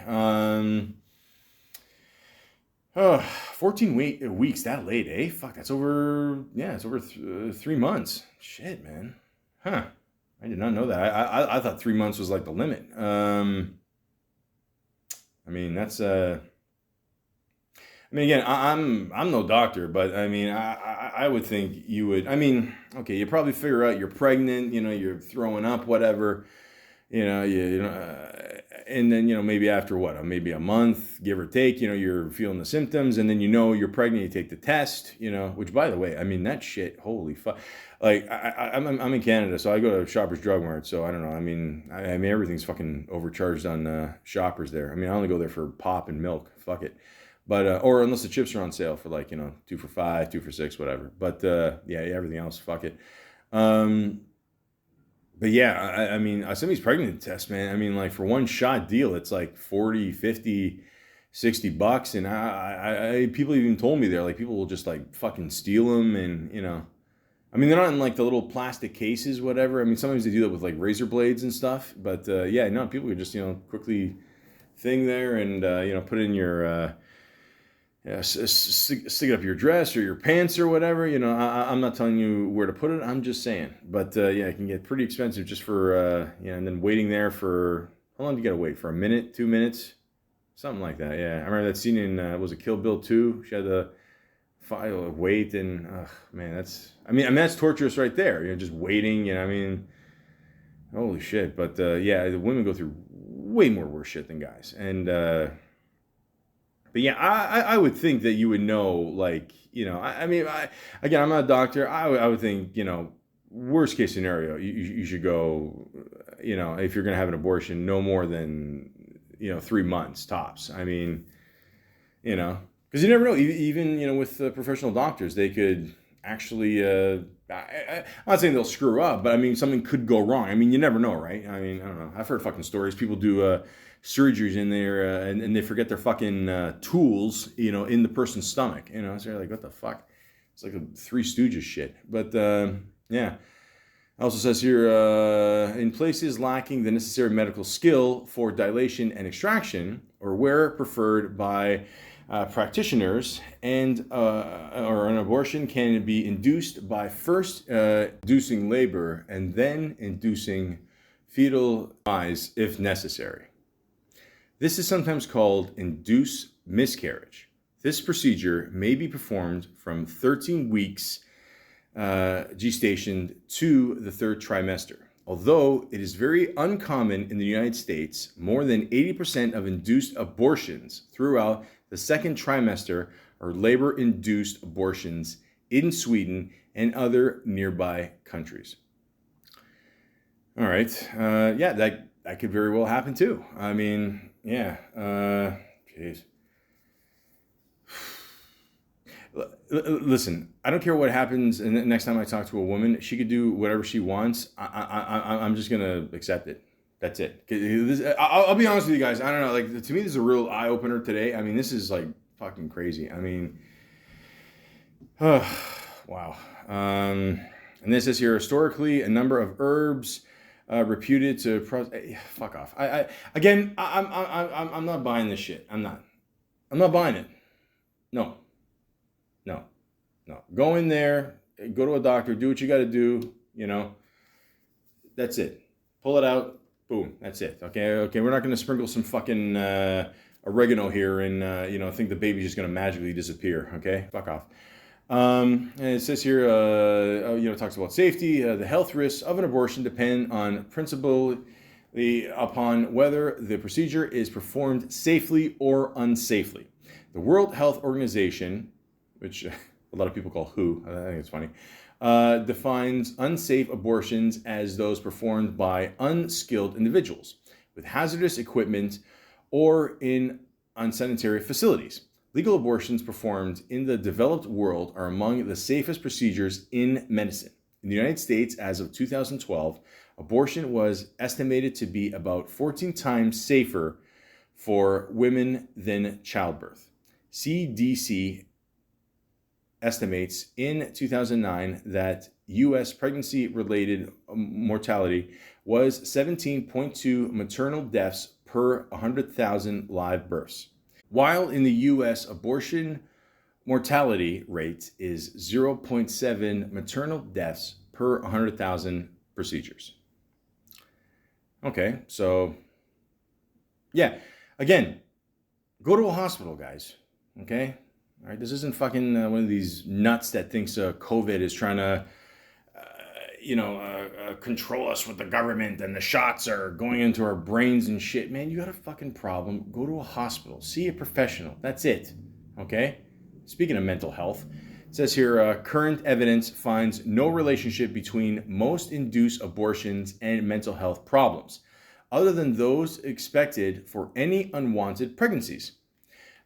A: 14 weeks that late, eh? Fuck, it's over 3 months. Shit, man. Huh. I did not know that. I thought 3 months was like the limit. I mean, that's again, I'm no doctor, but I mean, I would think you would. I mean, okay, you probably figure out you're pregnant, you're throwing up, whatever, and then maybe after maybe a month, give or take, you're feeling the symptoms, and then you're pregnant. You take the test, which by the way, I mean that shit. Holy fuck! Like I'm in Canada, so I go to Shoppers Drug Mart. So I don't know. I mean everything's fucking overcharged on Shoppers there. I mean I only go there for pop and milk. Fuck it. But or unless the chips are on sale for like 2 for $5, 2 for $6, whatever. But yeah, everything else, fuck it. But yeah, I mean, some of these pregnancy tests, man, I mean, like for one shot deal, it's like 40, 50, $60. And I people even told me there, like people will just like fucking steal them. And, I mean, they're not in like the little plastic cases, whatever. I mean, sometimes they do that with like razor blades and stuff. But yeah, no, people could just, quickly thing there and, put it in your, stick it up your dress or your pants or whatever. I'm not telling you where to put it. I'm just saying. But yeah, it can get pretty expensive just for and then waiting there for how long do you gotta wait for? A minute, 2 minutes, something like that. Yeah, I remember that scene in was it Kill Bill 2? She had to wait and man, that's that's torturous right there. Just waiting. I mean, holy shit. But yeah, the women go through way more worse shit than guys and. But yeah, I would think that you would know, like, I mean, again, I'm not a doctor. I would think, worst case scenario, you should go, if you're going to have an abortion, no more than, 3 months tops. I mean, because you never know. Even, with professional doctors, they could actually, I'm not saying they'll screw up, but I mean, something could go wrong. I mean, you never know, right? I mean, I don't know. I've heard fucking stories. People do, surgeries in there and they forget their fucking tools, in the person's stomach, so you're like, what the fuck? It's like a Three Stooges shit. But yeah, it also says here, in places lacking the necessary medical skill for dilation and extraction, or where preferred by practitioners, and or an abortion can be induced by first inducing labor and then inducing fetal demise if necessary. This is sometimes called induced miscarriage. This procedure may be performed from 13 weeks gestation to the third trimester. Although it is very uncommon in the United States, more than 80% of induced abortions throughout the second trimester are labor-induced abortions in Sweden and other nearby countries. All right. Yeah, that could very well happen too. I mean, yeah. Jeez. Listen, I don't care what happens. And next time I talk to a woman, she could do whatever she wants. I'm just gonna accept it. That's it. I'll be honest with you guys. I don't know. Like, to me, this is a real eye opener today. I mean, this is like fucking crazy. I mean, wow. And this is here historically a number of herbs reputed to fuck off. I'm not buying this shit. I'm not buying it. No. Go in there, go to a doctor, do what you got to do. You know, that's it. Pull it out. Boom. That's it. Okay. We're not going to sprinkle some fucking oregano here and think the baby's just going to magically disappear. Okay. Fuck off. And it says here, talks about safety. The health risks of an abortion depend on principally upon whether the procedure is performed safely or unsafely. The World Health Organization, which a lot of people call WHO, I think it's funny, defines unsafe abortions as those performed by unskilled individuals with hazardous equipment or in unsanitary facilities. Legal abortions performed in the developed world are among the safest procedures in medicine. In the United States, as of 2012, abortion was estimated to be about 14 times safer for women than childbirth. CDC estimates in 2009 that U.S. pregnancy-related mortality was 17.2 maternal deaths per 100,000 live births, while in the U.S. abortion mortality rate is 0.7 maternal deaths per 100,000 procedures. Okay, so yeah, again, go to a hospital, guys. Okay. All right. This isn't fucking one of these nuts that thinks COVID is trying to, control us with the government and the shots are going into our brains and shit. Man, you got a fucking problem. Go to a hospital. See a professional. That's it. Okay. Speaking of mental health, it says here, current evidence finds no relationship between most induced abortions and mental health problems, other than those expected for any unwanted pregnancies.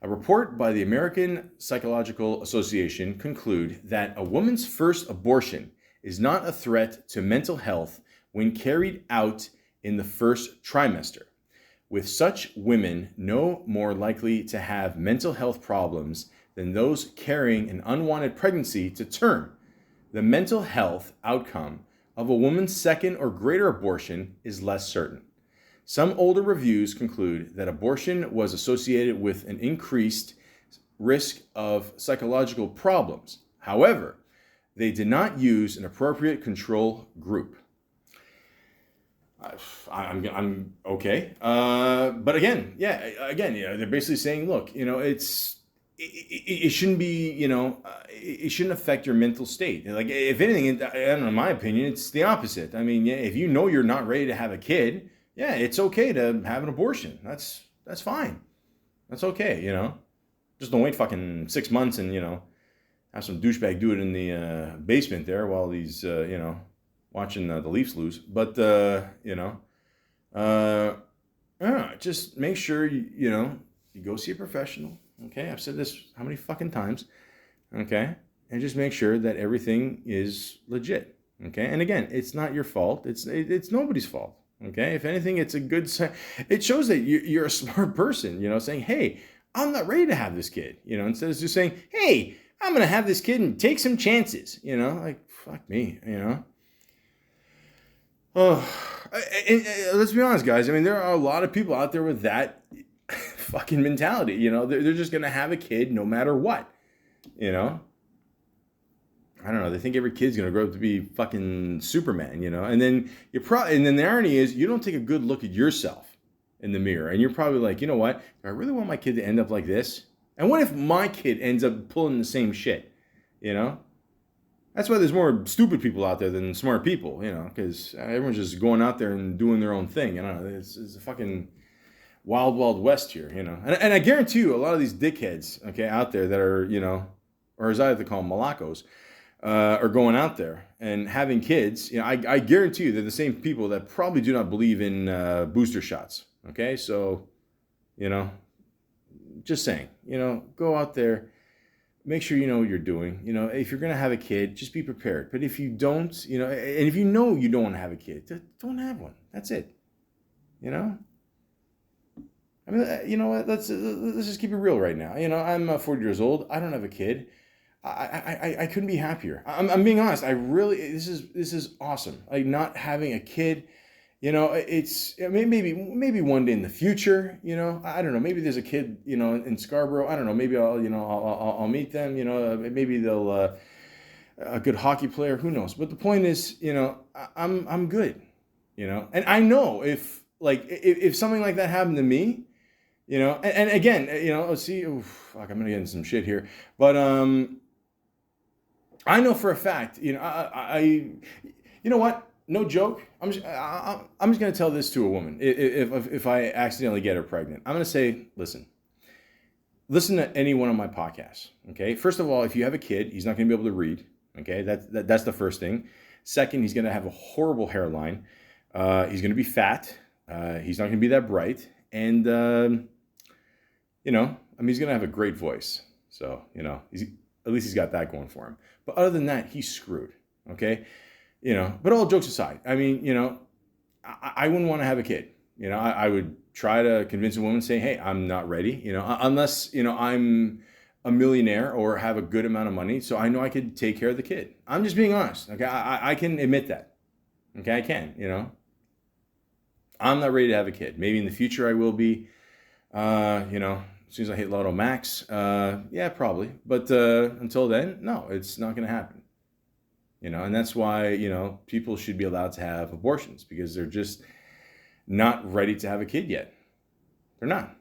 A: A report by the American Psychological Association conclude that a woman's first abortion is not a threat to mental health when carried out in the first trimester, with such women no more likely to have mental health problems than those carrying an unwanted pregnancy to term. The mental health outcome of a woman's second or greater abortion is less certain. Some older reviews conclude that abortion was associated with an increased risk of psychological problems. However, they did not use an appropriate control group. I'm okay. But again, they're basically saying, look, it shouldn't be, it shouldn't affect your mental state. Like, if anything, I don't know, in my opinion, it's the opposite. I mean, if you know you're not ready to have a kid, yeah, it's okay to have an abortion. That's fine. That's okay, Just don't wait fucking 6 months and, have some douchebag do it in the basement there while he's, watching the Leafs lose. But, just make sure, you go see a professional. Okay, I've said this how many fucking times. Okay, and just make sure that everything is legit. Okay, and again, it's not your fault. It's nobody's fault. Okay, if anything, it's a good sign. It shows that you're a smart person, saying, hey, I'm not ready to have this kid, instead of just saying, hey, I'm going to have this kid and take some chances, like, fuck me, Oh, and let's be honest, guys. I mean, there are a lot of people out there with that fucking mentality, they're just going to have a kid no matter what, I don't know. They think every kid's gonna grow up to be fucking Superman, And then and then the irony is, you don't take a good look at yourself in the mirror, and you're probably like, you know what? Do I really want my kid to end up like this? And what if my kid ends up pulling the same shit? That's why there's more stupid people out there than smart people, because everyone's just going out there and doing their own thing. It's a fucking wild, wild west here, And I guarantee you, a lot of these dickheads, okay, out there that are, or as I like to call them, Malakos, are going out there and having kids. I guarantee you they're the same people that probably do not believe in booster shots. Okay, so, just saying, go out there. Make sure you know what you're doing. If you're going to have a kid, just be prepared. But if you don't, and if you know you don't want to have a kid, don't have one. That's it. I mean, you know what? Let's just keep it real right now. I'm 40 years old. I don't have a kid. I couldn't be happier. I'm being honest. This is awesome. Like, not having a kid. It's maybe one day in the future. I don't know. Maybe there's a kid, in Scarborough. I don't know. Maybe I'll meet them. Maybe they'll a good hockey player. Who knows? But the point is, I'm good. And I know if something like that happened to me, and again, let's see. Fuck, I'm gonna get in some shit here, but I know for a fact, I you know what? No joke. I'm just going to tell this to a woman. If I accidentally get her pregnant, I'm going to say, listen to any one of my podcasts. Okay. First of all, if you have a kid, he's not going to be able to read. Okay. That's the first thing. Second, he's going to have a horrible hairline. He's going to be fat. He's not going to be that bright. And, he's going to have a great voice. So, at least he's got that going for him. But other than that, he's screwed. Okay. But all jokes aside, I mean, I wouldn't want to have a kid. I would try to convince a woman, say, hey, I'm not ready, unless, I'm a millionaire or have a good amount of money. So I know I could take care of the kid. I'm just being honest. Okay. I can admit that. Okay. I can, I'm not ready to have a kid. Maybe in the future I will be, as soon as I hit Lotto Max, yeah, probably. But until then, no, it's not going to happen. And that's why, people should be allowed to have abortions, because they're just not ready to have a kid yet. They're not.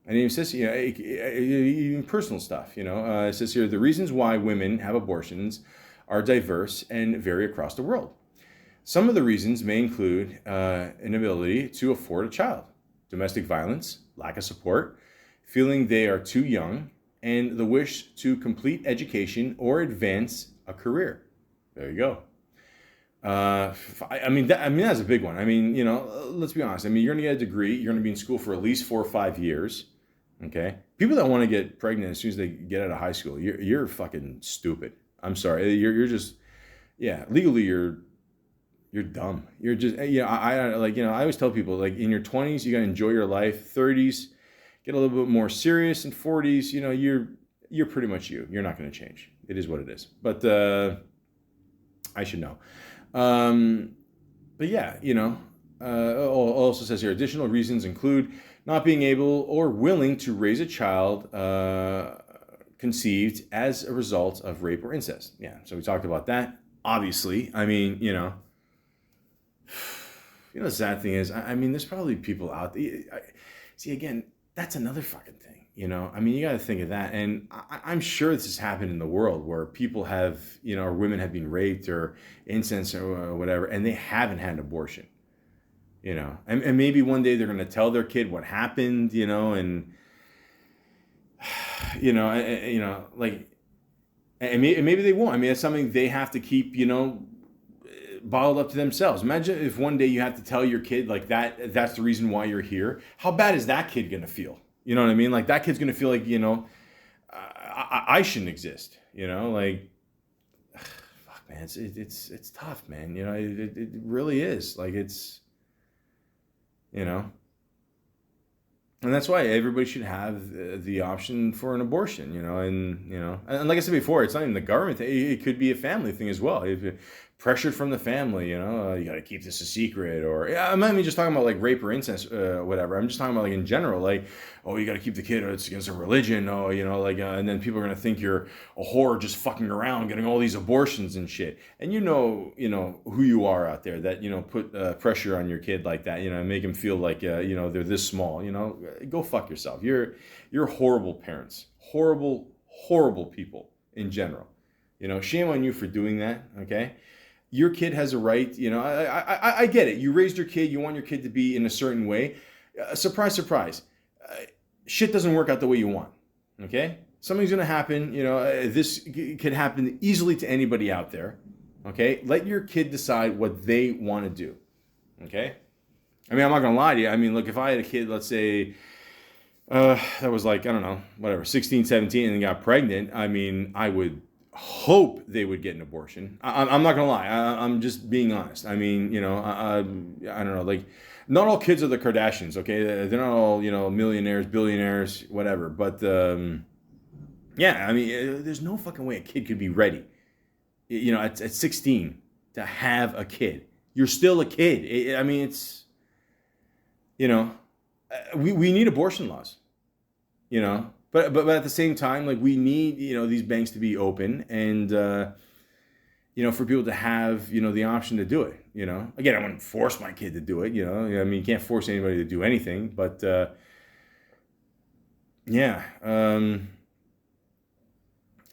A: And it says, even personal stuff, it says here, the reasons why women have abortions are diverse and vary across the world. Some of the reasons may include inability to afford a child, domestic violence, lack of support, feeling they are too young, and the wish to complete education or advance a career. There you go. That's a big one. Let's be honest. You're going to get a degree. You're going to be in school for at least 4 or 5 years. Okay. People that want to get pregnant as soon as they get out of high school, you're fucking stupid. I'm sorry. You're just, legally you're dumb. You're just, I always tell people, like, in your 20s, you got to enjoy your life. 30s, get a little bit more serious. And 40s, you're pretty much you. You're not going to change. It is what it is. But, I should know. But yeah, also says here, additional reasons include not being able or willing to raise a child conceived as a result of rape or incest. Yeah, so we talked about that. Obviously, the sad thing is, there's probably people out there. See, again, that's another fucking thing. You got to think of that. And I'm sure this has happened in the world where people have, or women have been raped or incest or whatever, and they haven't had an abortion, and maybe one day they're going to tell their kid what happened, and maybe they won't. It's something they have to keep, bottled up to themselves. Imagine if one day you have to tell your kid like that's the reason why you're here. How bad is that kid going to feel? You know what I mean? Like, that kid's going to feel like, I shouldn't exist, fuck, man, it's tough, man. It really is. Like, it's, and that's why everybody should have the option for an abortion, and like I said before, it's not even the government thing. It could be a family thing as well. If you're pressured from the family, you got to keep this a secret, or I'm not even just talking about like rape or incest, whatever. I'm just talking about like in general, like, oh, you got to keep the kid, or it's against a religion, oh, and then people are gonna think you're a whore just fucking around getting all these abortions and shit. And who you are out there that put pressure on your kid like that, and make them feel like they're this small. Go fuck yourself. You're horrible parents, horrible people in general. Shame on you for doing that, okay? Your kid has a right, I get it. You raised your kid, you want your kid to be in a certain way. Surprise, surprise. Shit doesn't work out the way you want, okay? Something's going to happen, this could happen easily to anybody out there, okay? Let your kid decide what they want to do, okay? I mean, I'm not going to lie to you. I mean, look, if I had a kid, let's say, that was like, I don't know, whatever, 16, 17, and got pregnant, I mean, I would hope they would get an abortion. I'm not going to lie. I'm just being honest. I mean, I don't know, like, not all kids are the Kardashians, okay? They're not all, millionaires, billionaires, whatever. But, yeah, I mean, there's no fucking way a kid could be ready, at 16 to have a kid. You're still a kid. I mean, it's, we need abortion laws, but at the same time, like, we need, these banks to be open and, for people to have, the option to do it, Again, I wouldn't force my kid to do it, I mean, you can't force anybody to do anything, but, yeah.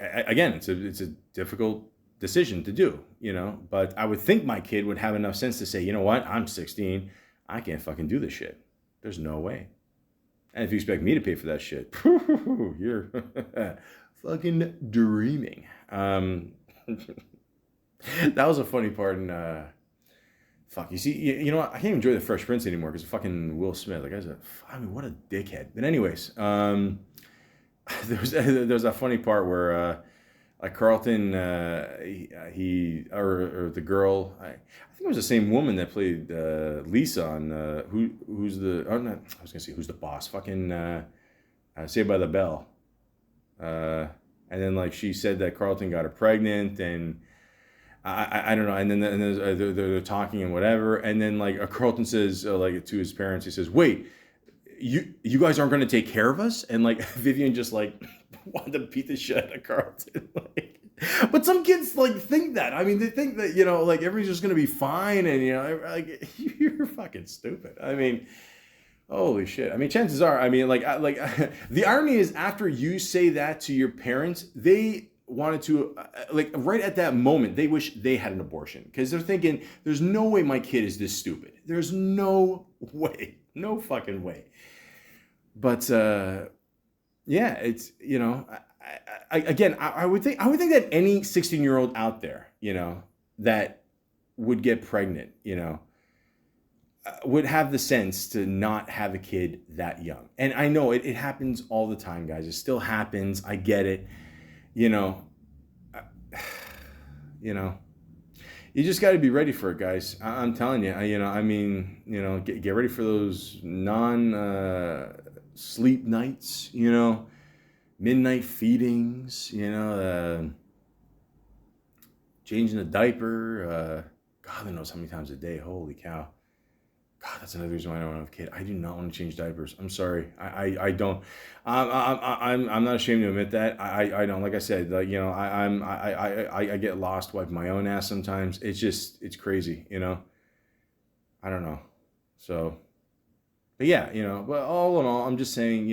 A: Again, it's a difficult decision to do, but I would think my kid would have enough sense to say, you know what, I'm 16, I can't fucking do this shit. There's no way. And if you expect me to pay for that shit, you're fucking dreaming. That was a funny part in, you see, you know what, I can't even enjoy The Fresh Prince anymore because of fucking Will Smith. Like, what a dickhead. But anyways, there's that funny part where, like, Carlton, or the girl, I think it was the same woman that played Lisa on who's the boss? Fucking Saved by the Bell. And then, like, she said that Carlton got her pregnant, and I don't know. And then they're talking and whatever, and then, like, Carlton says, like, to his parents, he says, "Wait, you guys aren't going to take care of us?" And, like, Vivian just, like, wanted to beat the shit out of Carlton. Like, but some kids, like, think that. I mean, they think that, like, everything's just going to be fine, and, like, you're fucking stupid. I mean, holy shit. I mean, chances are, I mean, like, the irony is, after you say that to your parents, they wanted to, like, right at that moment, they wish they had an abortion, because they're thinking, there's no way my kid is this stupid. There's no way. No fucking way. But, yeah, it's, I would think that any 16-year-old out there, that would get pregnant, would have the sense to not have a kid that young. And I know it happens all the time, guys. It still happens. I get it. You just got to be ready for it, guys. I'm telling you, I mean, get ready for those sleep nights, midnight feedings, changing a diaper, God knows how many times a day. Holy cow. God, that's another reason why I don't have a kid. I do not want to change diapers. I'm sorry. I don't. I'm not ashamed to admit that. I don't. Like I said, like, I get lost wiping my own ass sometimes. It's crazy, I don't know. So, but yeah, but all in all, I'm just saying,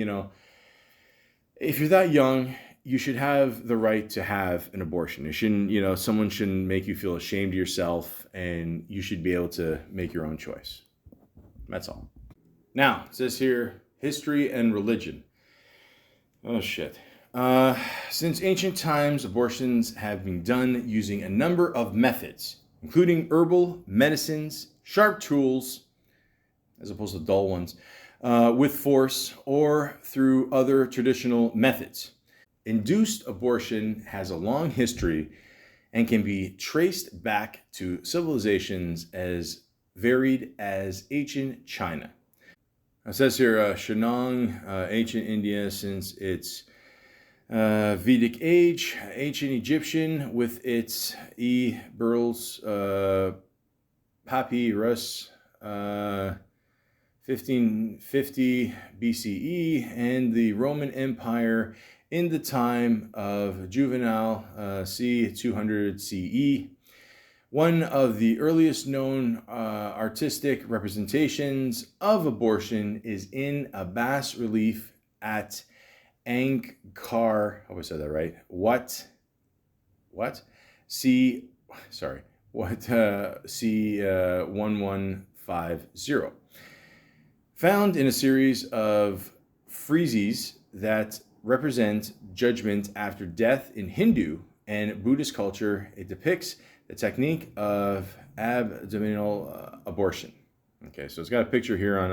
A: if you're that young, you should have the right to have an abortion. It shouldn't, someone shouldn't make you feel ashamed of yourself, and you should be able to make your own choice. That's all. Now, it says here, history and religion. Oh, shit. Since ancient times, abortions have been done using a number of methods, including herbal medicines, sharp tools, as opposed to dull ones, with force, or through other traditional methods. Induced abortion has a long history and can be traced back to civilizations as varied as ancient China. It says here, Shenong, ancient India since its Vedic age, ancient Egyptian with its burls, papyrus, 1550 BCE, and the Roman Empire in the time of Juvenal, c. 200 CE. One of the earliest known artistic representations of abortion is in a bas relief at Angkor, I hope I said that right, Wat what? C, sorry, what? C1150. Found in a series of friezes that represent judgment after death in Hindu and Buddhist culture, it depicts the technique of abdominal abortion. Okay, so it's got a picture here on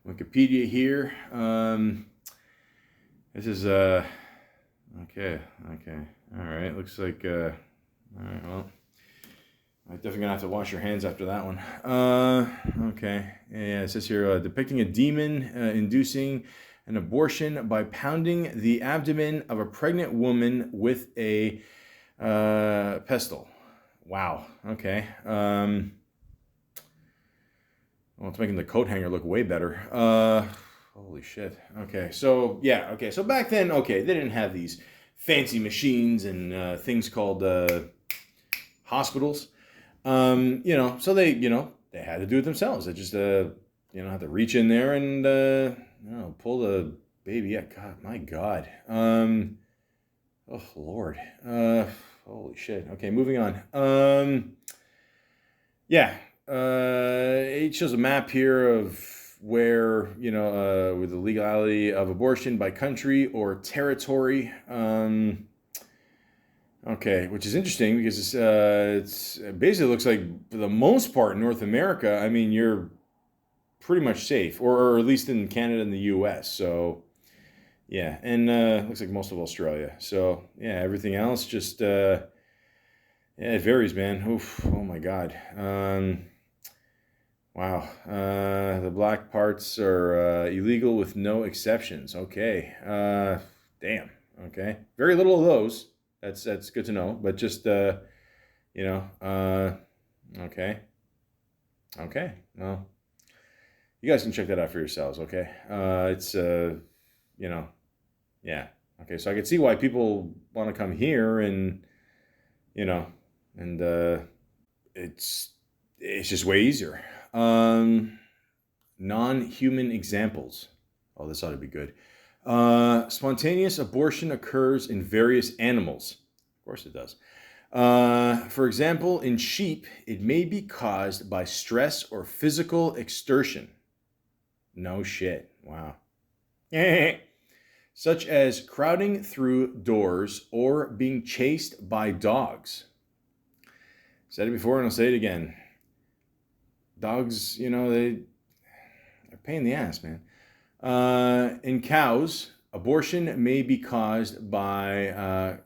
A: Wikipedia here. This is okay, all right. Looks like all right. Well, I'm definitely gonna have to wash your hands after that one. Okay, yeah. It says here depicting a demon inducing an abortion by pounding the abdomen of a pregnant woman with a pestle. Wow. Okay. Well, it's making the coat hanger look way better. Holy shit. Okay, so yeah. Okay, so back then, okay, they didn't have these fancy machines and things called hospitals. So they had to do it themselves. They just had to reach in there and pull the baby. Yeah, God, my God. Oh Lord. Holy shit. Okay, moving on. Yeah. It shows a map here of where, with the legality of abortion by country or territory. Okay, which is interesting because it's basically looks like for the most part in North America, I mean, you're pretty much safe, or at least in Canada and the U.S. So, yeah, and looks like most of Australia. So, yeah, everything else just, yeah, it varies, man. Oof, oh my God. Wow. The black parts are illegal with no exceptions. Okay. Damn. Okay. Very little of those. That's good to know. But just okay. Okay. Well, you guys can check that out for yourselves. Okay. It's yeah. Okay. So I can see why people want to come here and it's just way easier. Non-human examples. Oh, this ought to be good. Spontaneous abortion occurs in various animals. Of course it does. For example, in sheep, it may be caused by stress or physical exertion. No shit. Wow. Such as crowding through doors or being chased by dogs. Said it before and I'll say it again. Dogs, they're a pain in the ass, man. In cows, abortion may be caused by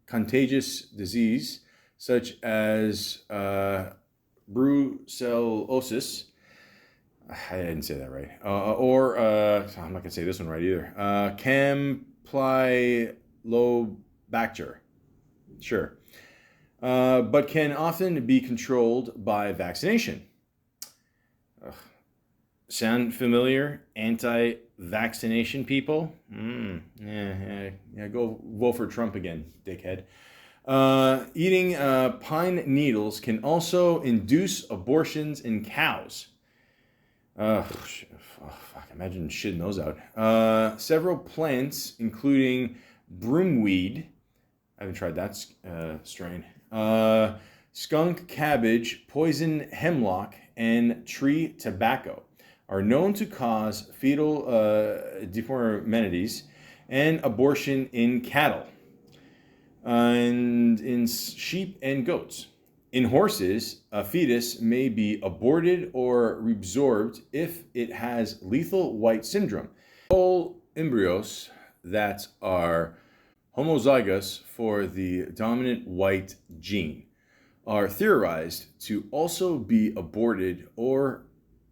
A: contagious disease such as brucellosis. I didn't say that right. Or I'm not going to say this one right either. Campylobacter. Sure. But can often be controlled by vaccination. Ugh. Sound familiar? Anti-vaccination people? Yeah. Go vote for Trump again, dickhead. Eating pine needles can also induce abortions in cows. Fuck, imagine shitting those out. Several plants, including broomweed. I haven't tried that strain. Skunk cabbage, poison hemlock, and tree tobacco are known to cause fetal deformities and abortion in cattle, and in sheep and goats. In horses, a fetus may be aborted or reabsorbed if it has lethal white syndrome. All embryos that are homozygous for the dominant white gene are theorized to also be aborted or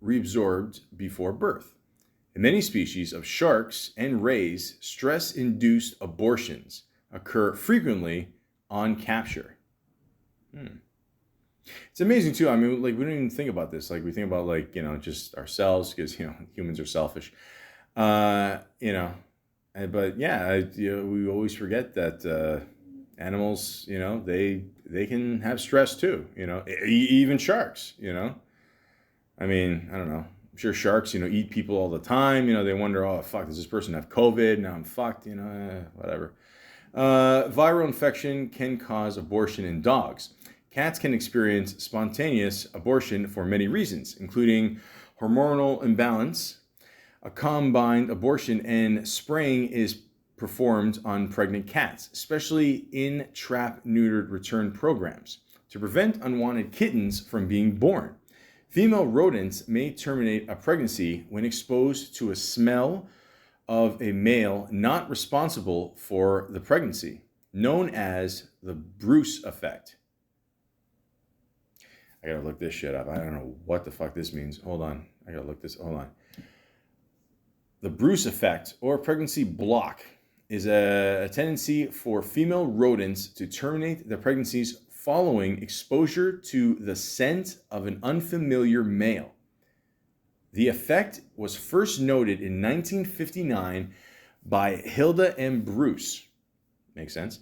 A: reabsorbed before birth. In many species of sharks and rays, stress-induced abortions occur frequently on capture. It's amazing too. I mean, like, we don't even think about this. Like, we think about, like, just ourselves because, humans are selfish. But yeah, we always forget that animals, they can have stress too. Even sharks. I mean, I don't know. I'm sure sharks, eat people all the time. They wonder, oh fuck, does this person have COVID? Now I'm fucked. Whatever. Viral infection can cause abortion in dogs. Cats can experience spontaneous abortion for many reasons, including hormonal imbalance. A combined abortion and spraying is performed on pregnant cats, especially in trap-neutered return programs, to prevent unwanted kittens from being born. Female rodents may terminate a pregnancy when exposed to a smell of a male not responsible for the pregnancy, known as the Bruce effect. I gotta look this shit up. I don't know what the fuck this means. Hold on. I gotta look this. Hold on. The Bruce effect, or pregnancy block, is a tendency for female rodents to terminate their pregnancies following exposure to the scent of an unfamiliar male. The effect was first noted in 1959 by Hilda M. Bruce, makes sense,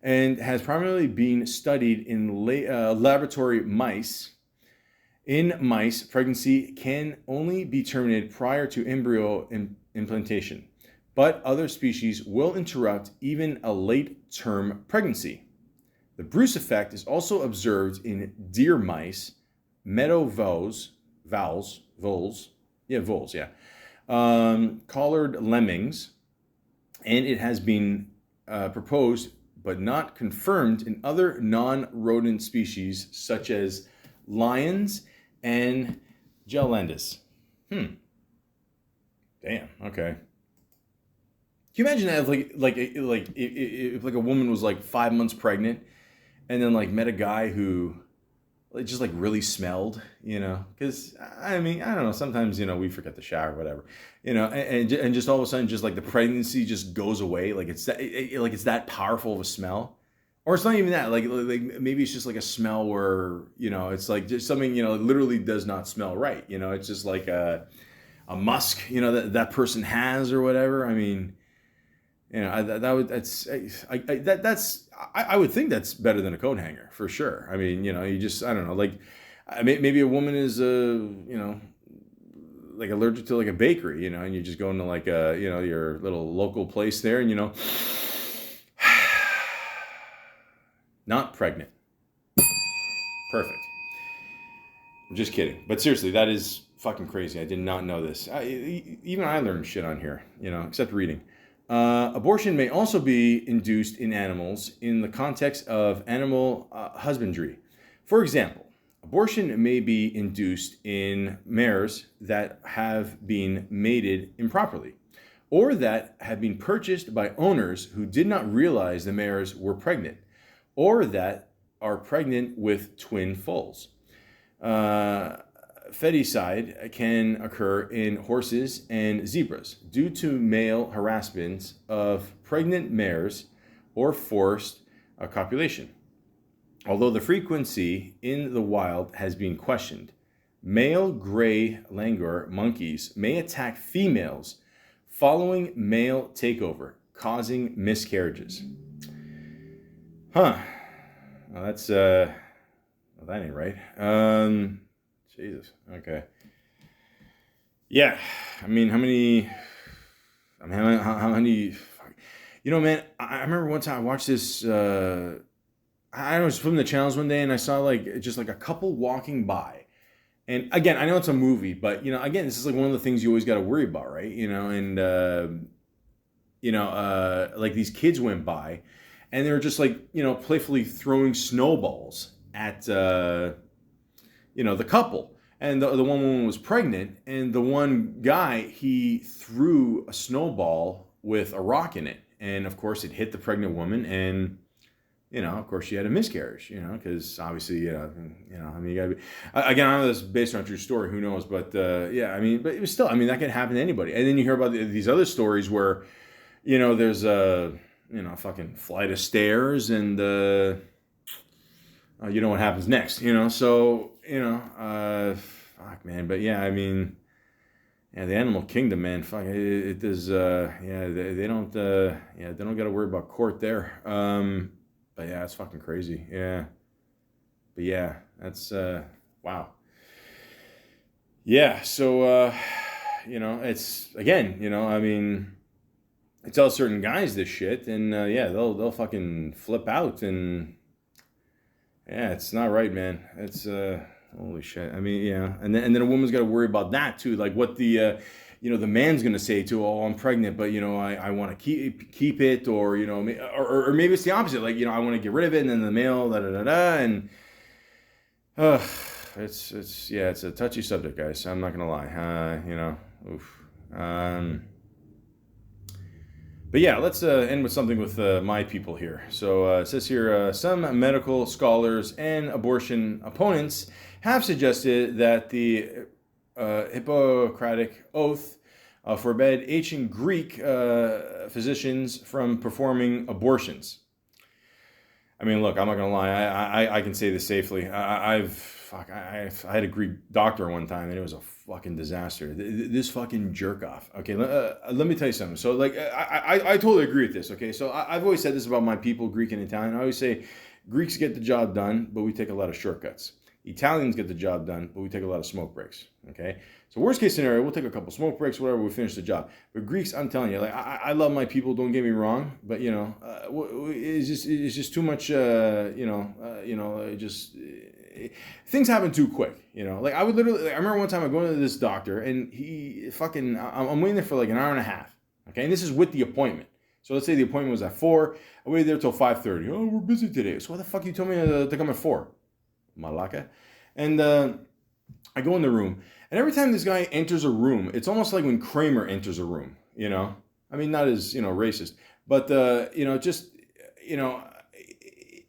A: and has primarily been studied in laboratory mice. In mice, pregnancy can only be terminated prior to embryo implantation, but other species will interrupt even a late-term pregnancy. The Bruce effect is also observed in deer mice, meadow voles, collared lemmings, and it has been proposed but not confirmed in other non-rodent species such as lions and gelendus. Damn. Okay. Can you imagine that if a woman was like 5 months pregnant and then like met a guy who just like really smelled, because I mean, I don't know, sometimes, we forget to shower or whatever, and just all of a sudden just like the pregnancy just goes away. Like it's that powerful of a smell. Or it's not even that, like maybe it's just like a smell where, it's like just something, literally does not smell right. It's just like a musk, that person has or whatever. I mean, I would think that's better than a coat hanger for sure. I mean, you just, I don't know, like maybe a woman is, like allergic to like a bakery, and you just go into like your little local place there and, not pregnant. Perfect. I'm just kidding. But seriously, that is fucking crazy. I did not know this. Even I learned shit on here, except reading. Abortion may also be induced in animals in the context of animal husbandry. For example, abortion may be induced in mares that have been mated improperly, or that have been purchased by owners who did not realize the mares were pregnant, or that are pregnant with twin foals. Feticide can occur in horses and zebras due to male harassment of pregnant mares or forced copulation. Although the frequency in the wild has been questioned, male gray langur monkeys may attack females following male takeover, causing miscarriages. Well, that's well, that ain't right. Jesus. Okay. Yeah. I mean, how many? Man. I remember one time I watched this. I was flipping the channels one day and I saw just like a couple walking by, and again, I know it's a movie, but again, this is like one of the things you always got to worry about, right? Like these kids went by, and they were just like playfully throwing snowballs at the couple. And the one woman was pregnant, and the one guy, he threw a snowball with a rock in it. And of course it hit the pregnant woman, and of course she had a miscarriage, because obviously, I mean, you gotta be, again, I know this is based on a true story, who knows, but yeah, I mean, but it was still, I mean, that could happen to anybody. And then you hear about these other stories where, there's a, fucking flight of stairs, and you know what happens next, so, fuck, man. But yeah, I mean, yeah, the animal kingdom, man, fuck, it is, they don't got to worry about court there. But yeah, it's fucking crazy. Yeah. But yeah, that's, wow. Yeah. So, it's, again, I mean, I tell certain guys this shit, and they'll fucking flip out, and yeah, it's not right, man. It's holy shit. I mean, yeah, and then a woman's got to worry about that too, like what the man's gonna say to, oh, I'm pregnant, but I want to keep it, or or maybe it's the opposite, like I want to get rid of it, and then the male da da da da, and it's a touchy subject, guys. I'm not gonna lie, oof. But yeah, let's end with something with my people here. So it says here, some medical scholars and abortion opponents have suggested that the Hippocratic Oath forbade ancient Greek physicians from performing abortions. I mean, look, I'm not gonna lie. I can say this safely. I had a Greek doctor one time, and it was a fucking disaster. This fucking jerk off. Okay, let me tell you something. So, like, I totally agree with this. Okay, so I've always said this about my people, Greek and Italian. I always say Greeks get the job done, but we take a lot of shortcuts. Italians get the job done, but we take a lot of smoke breaks. Okay, so worst case scenario, we'll take a couple smoke breaks, whatever. We finish the job. But Greeks, I'm telling you, like I love my people. Don't get me wrong, but it's just too much. Things happen too quick. Like I would literally. I remember one time I go to this doctor, and he fucking. I'm waiting there for like an hour and a half. Okay, and this is with the appointment. So let's say the appointment was at 4. I waited there till 5:30. Oh, we're busy today. So why the fuck you told me to come at 4? Malaka. And I go in the room, and every time this guy enters a room, it's almost like when Kramer enters a room, I mean, not as, racist, but,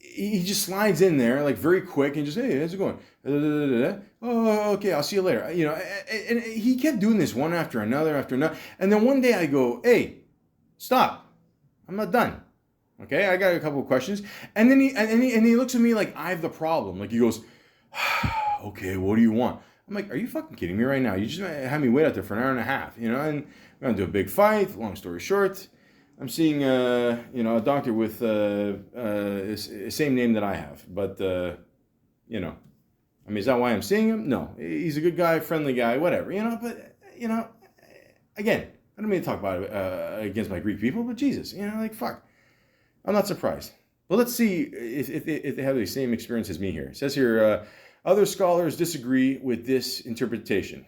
A: he just slides in there, like, very quick, and just, hey, how's it going? Oh, okay, I'll see you later. And he kept doing this one after another, and then one day I go, hey, stop. I'm not done. Okay, I got a couple of questions, and then he looks at me like I have the problem. Like he goes, okay, what do you want? I'm like, are you fucking kidding me right now? You just had me wait out there for an hour and a half, and we're gonna do a big fight. Long story short, I'm seeing a doctor with same name that I have, but I mean, is that why I'm seeing him? No, he's a good guy, friendly guy, whatever, But again, I don't mean to talk about it against my Greek people, but Jesus, like fuck. I'm not surprised. But let's see if they have the same experience as me here. It says here, other scholars disagree with this interpretation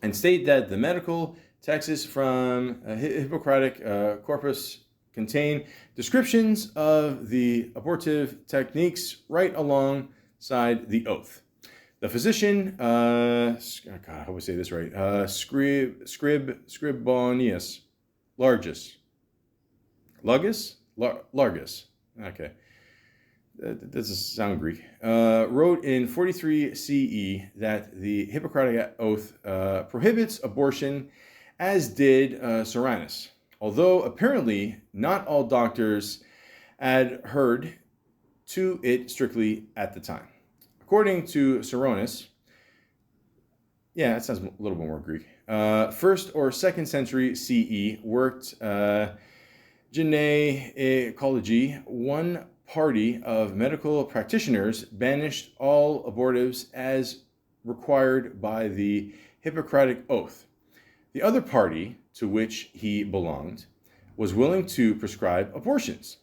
A: and state that the medical texts from Hippocratic corpus contain descriptions of the abortive techniques right alongside the oath. The physician, God, I hope I say this right, Scribonius Largus, okay, that doesn't sound Greek, wrote in 43 CE that the Hippocratic Oath prohibits abortion, as did Soranus, although apparently not all doctors adhered to it strictly at the time. According to Soranus, yeah, that sounds a little bit more Greek, 1st or 2nd century CE worked gynecology, one party of medical practitioners banished all abortives as required by the Hippocratic Oath. The other party, to which he belonged, was willing to prescribe abortions,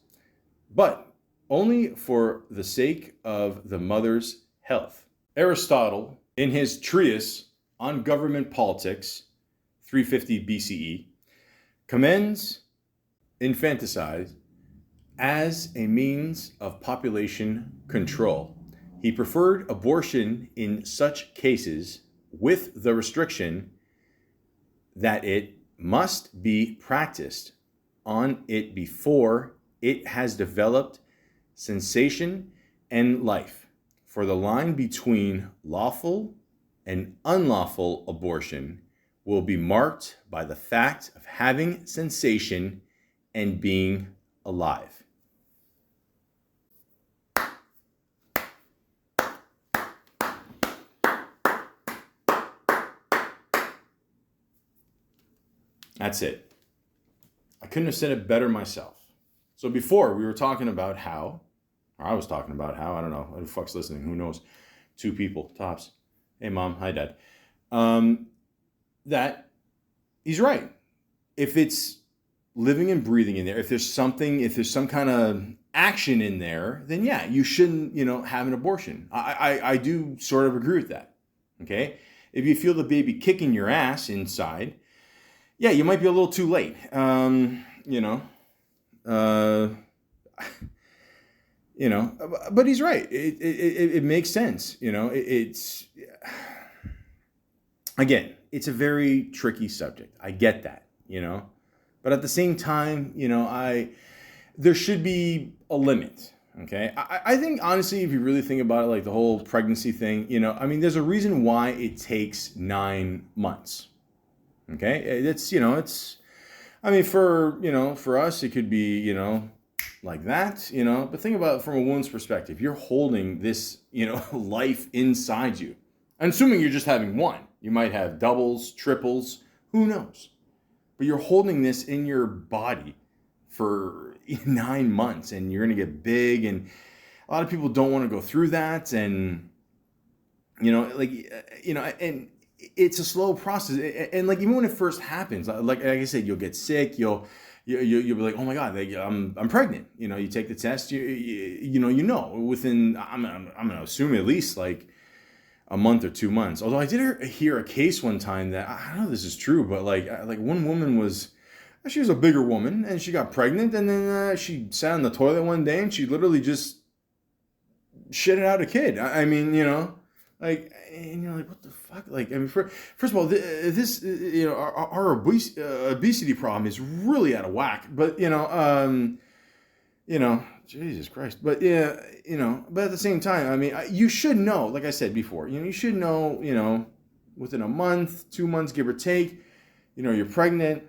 A: but only for the sake of the mother's health. Aristotle, in his treatise on government politics, 350 BCE, commends infanticide as a means of population control. He preferred abortion in such cases with the restriction that it must be practiced on it before it has developed sensation and life. For the line between lawful and unlawful abortion will be marked by the fact of having sensation and being alive. That's it. I couldn't have said it better myself. So before we were talking about how, or I was talking about how, I don't know, who the fuck's listening, who knows, 2 people, tops. Hey mom, hi dad. That he's right. If it's living and breathing in there, if there's some kind of action in there, then yeah, you shouldn't, have an abortion. I do sort of agree with that. Okay. If you feel the baby kicking your ass inside, yeah, you might be a little too late. But he's right. It makes sense. Again, it's a very tricky subject. I get that, but at the same time, there should be a limit. Okay. I think honestly, if you really think about it, like the whole pregnancy thing, there's a reason why it takes 9 months. Okay. For us, it could be, like that, but think about it from a woman's perspective. You're holding this, life inside you. I'm assuming you're just having one. You might have doubles, triples, who knows? But you're holding this in your body for 9 months, and you're going to get big, and a lot of people don't want to go through that, and and it's a slow process, and like even when it first happens, like I said, you'll get sick, you'll be like, oh my god, I'm pregnant. You take the test, within I'm gonna assume at least like a month or 2 months. Although I did hear a case one time that I don't know if this is true, but like one woman she was a bigger woman and she got pregnant, and then she sat on the toilet one day and she literally just shitted out a kid. And you're like, what the fuck? First of all, this our obesity problem is really out of whack. But Jesus Christ. But yeah, but at the same time, you should know. Like I said before, you should know. Within a month, 2 months, give or take, you're pregnant.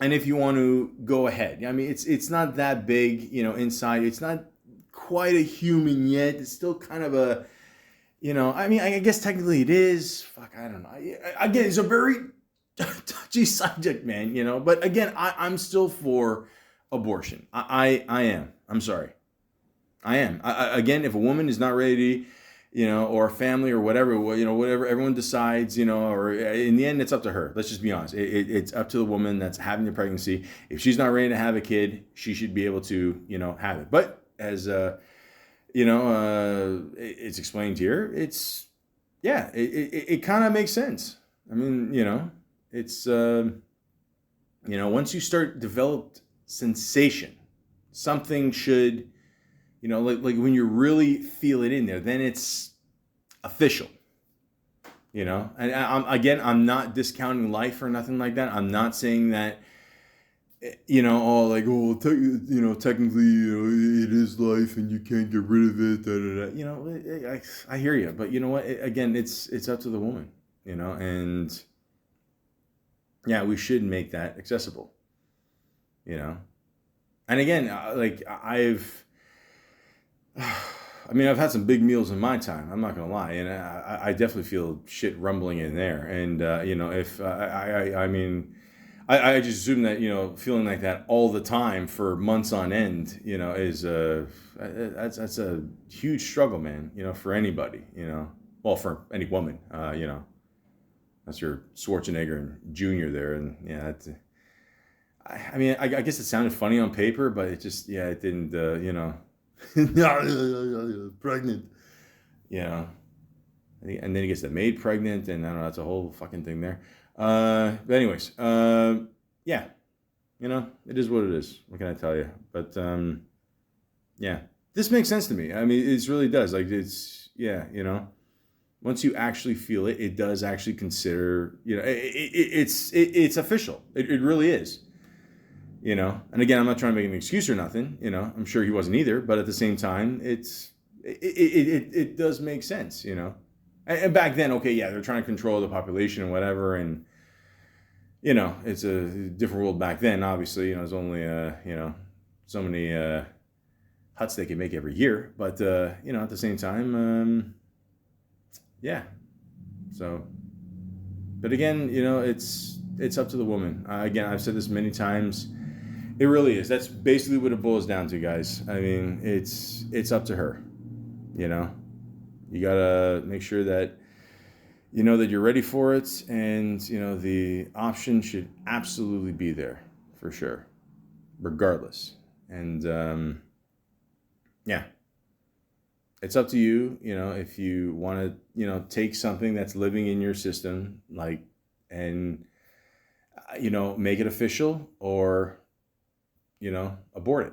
A: And if you want to go ahead, it's not that big, inside. It's not quite a human yet. It's still kind of a, I guess technically it is. Fuck, I don't know. Again, it's a very touchy subject, man, But again, I'm still for abortion. I am. I'm sorry. I am. Again, if a woman is not ready, or a family or whatever, whatever everyone decides, or in the end, it's up to her. Let's just be honest. It's up to the woman that's having the pregnancy. If she's not ready to have a kid, she should be able to, have it. But as, it's explained here, it kind of makes sense. It's, once you start developed sensation, something should, like when you really feel it in there, then it's official, and I'm not discounting life or nothing like that. I'm not saying that, technically, it is life and you can't get rid of it. I hear you, but you know what? Again, it's up to the woman, and yeah, we should make that accessible, and again, I've had some big meals in my time. I'm not gonna lie, and I definitely feel shit rumbling in there. And if I just assume that feeling like that all the time for months on end, is that's a huge struggle, man. For anybody, well, for any woman, that's your Schwarzenegger and Junior there, and yeah, that's. I guess it sounded funny on paper, but it just it didn't, pregnant, and then he gets the maid pregnant, and I don't know, that's a whole fucking thing there. But anyways, yeah, it is what it is. What can I tell you? But yeah, this makes sense to me. It really does. Like it's once you actually feel it, it does actually consider, it's official. It really is. And again, I'm not trying to make an excuse or nothing. I'm sure he wasn't either. But at the same time, it does make sense. And back then, okay, yeah, they're trying to control the population and whatever, and it's a different world back then. Obviously, there's only so many huts they can make every year. But at the same time, yeah. So, but again, it's up to the woman. Again, I've said this many times. It really is. That's basically what it boils down to, guys. It's up to her. You gotta make sure that that you're ready for it, and the option should absolutely be there for sure, regardless. And yeah, it's up to you, if you want to, take something that's living in your system, like, and, make it official, or, abort it.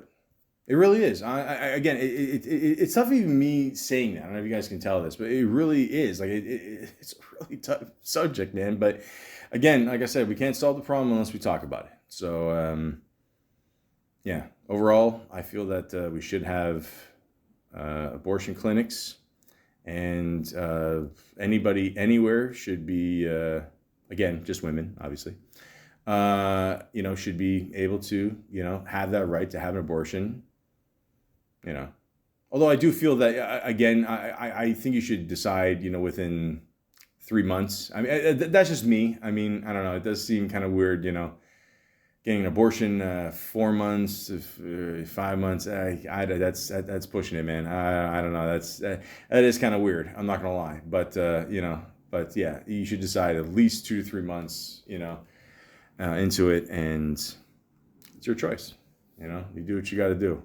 A: It really is. Again, it's tough even me saying that. I don't know if you guys can tell this, but it really is. Like, it's a really tough subject, man. But again, like I said, we can't solve the problem unless we talk about it. So, yeah, overall, I feel that we should have abortion clinics, and anybody anywhere should be, again, just women, obviously, should be able to, have that right to have an abortion. Although I do feel that, again, I think you should decide, within 3 months. I mean, that's just me. I mean, I don't know. It does seem kind of weird, getting an abortion 4 months, 5 months. That's pushing it, man. I don't know. That is kind of weird. I'm not gonna lie, but but yeah, you should decide at least 2 to 3 months, into it, and it's your choice. You do what you got to do.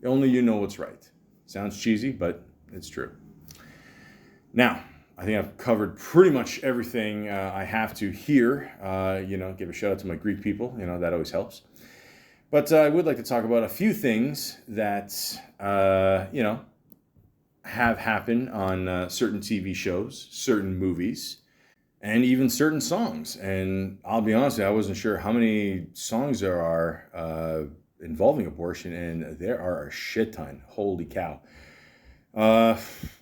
A: Only you know what's right. Sounds cheesy, but it's true. Now, I think I've covered pretty much everything I have to here. Give a shout out to my Greek people. That always helps. But I would like to talk about a few things that, have happened on certain TV shows, certain movies, and even certain songs. And I'll be honest with you, I wasn't sure how many songs there are involving abortion, and there are a shit ton. Holy cow.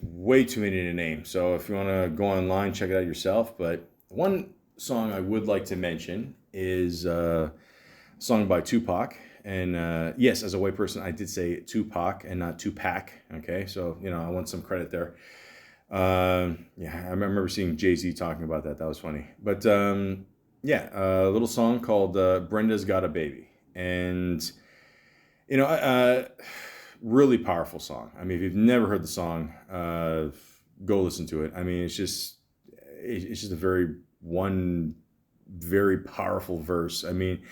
A: Way too many to name. So if you want to go online, check it out yourself. But one song I would like to mention is a song by Tupac. And yes, as a white person, I did say Tupac and not Tupac. Okay, so I want some credit there. Yeah, I remember seeing Jay-Z talking about that. That was funny. But yeah, a little song called "Brenda's Got a Baby," and really powerful song. I mean, if you've never heard the song, go listen to it. I mean, it's just a very powerful verse. I mean,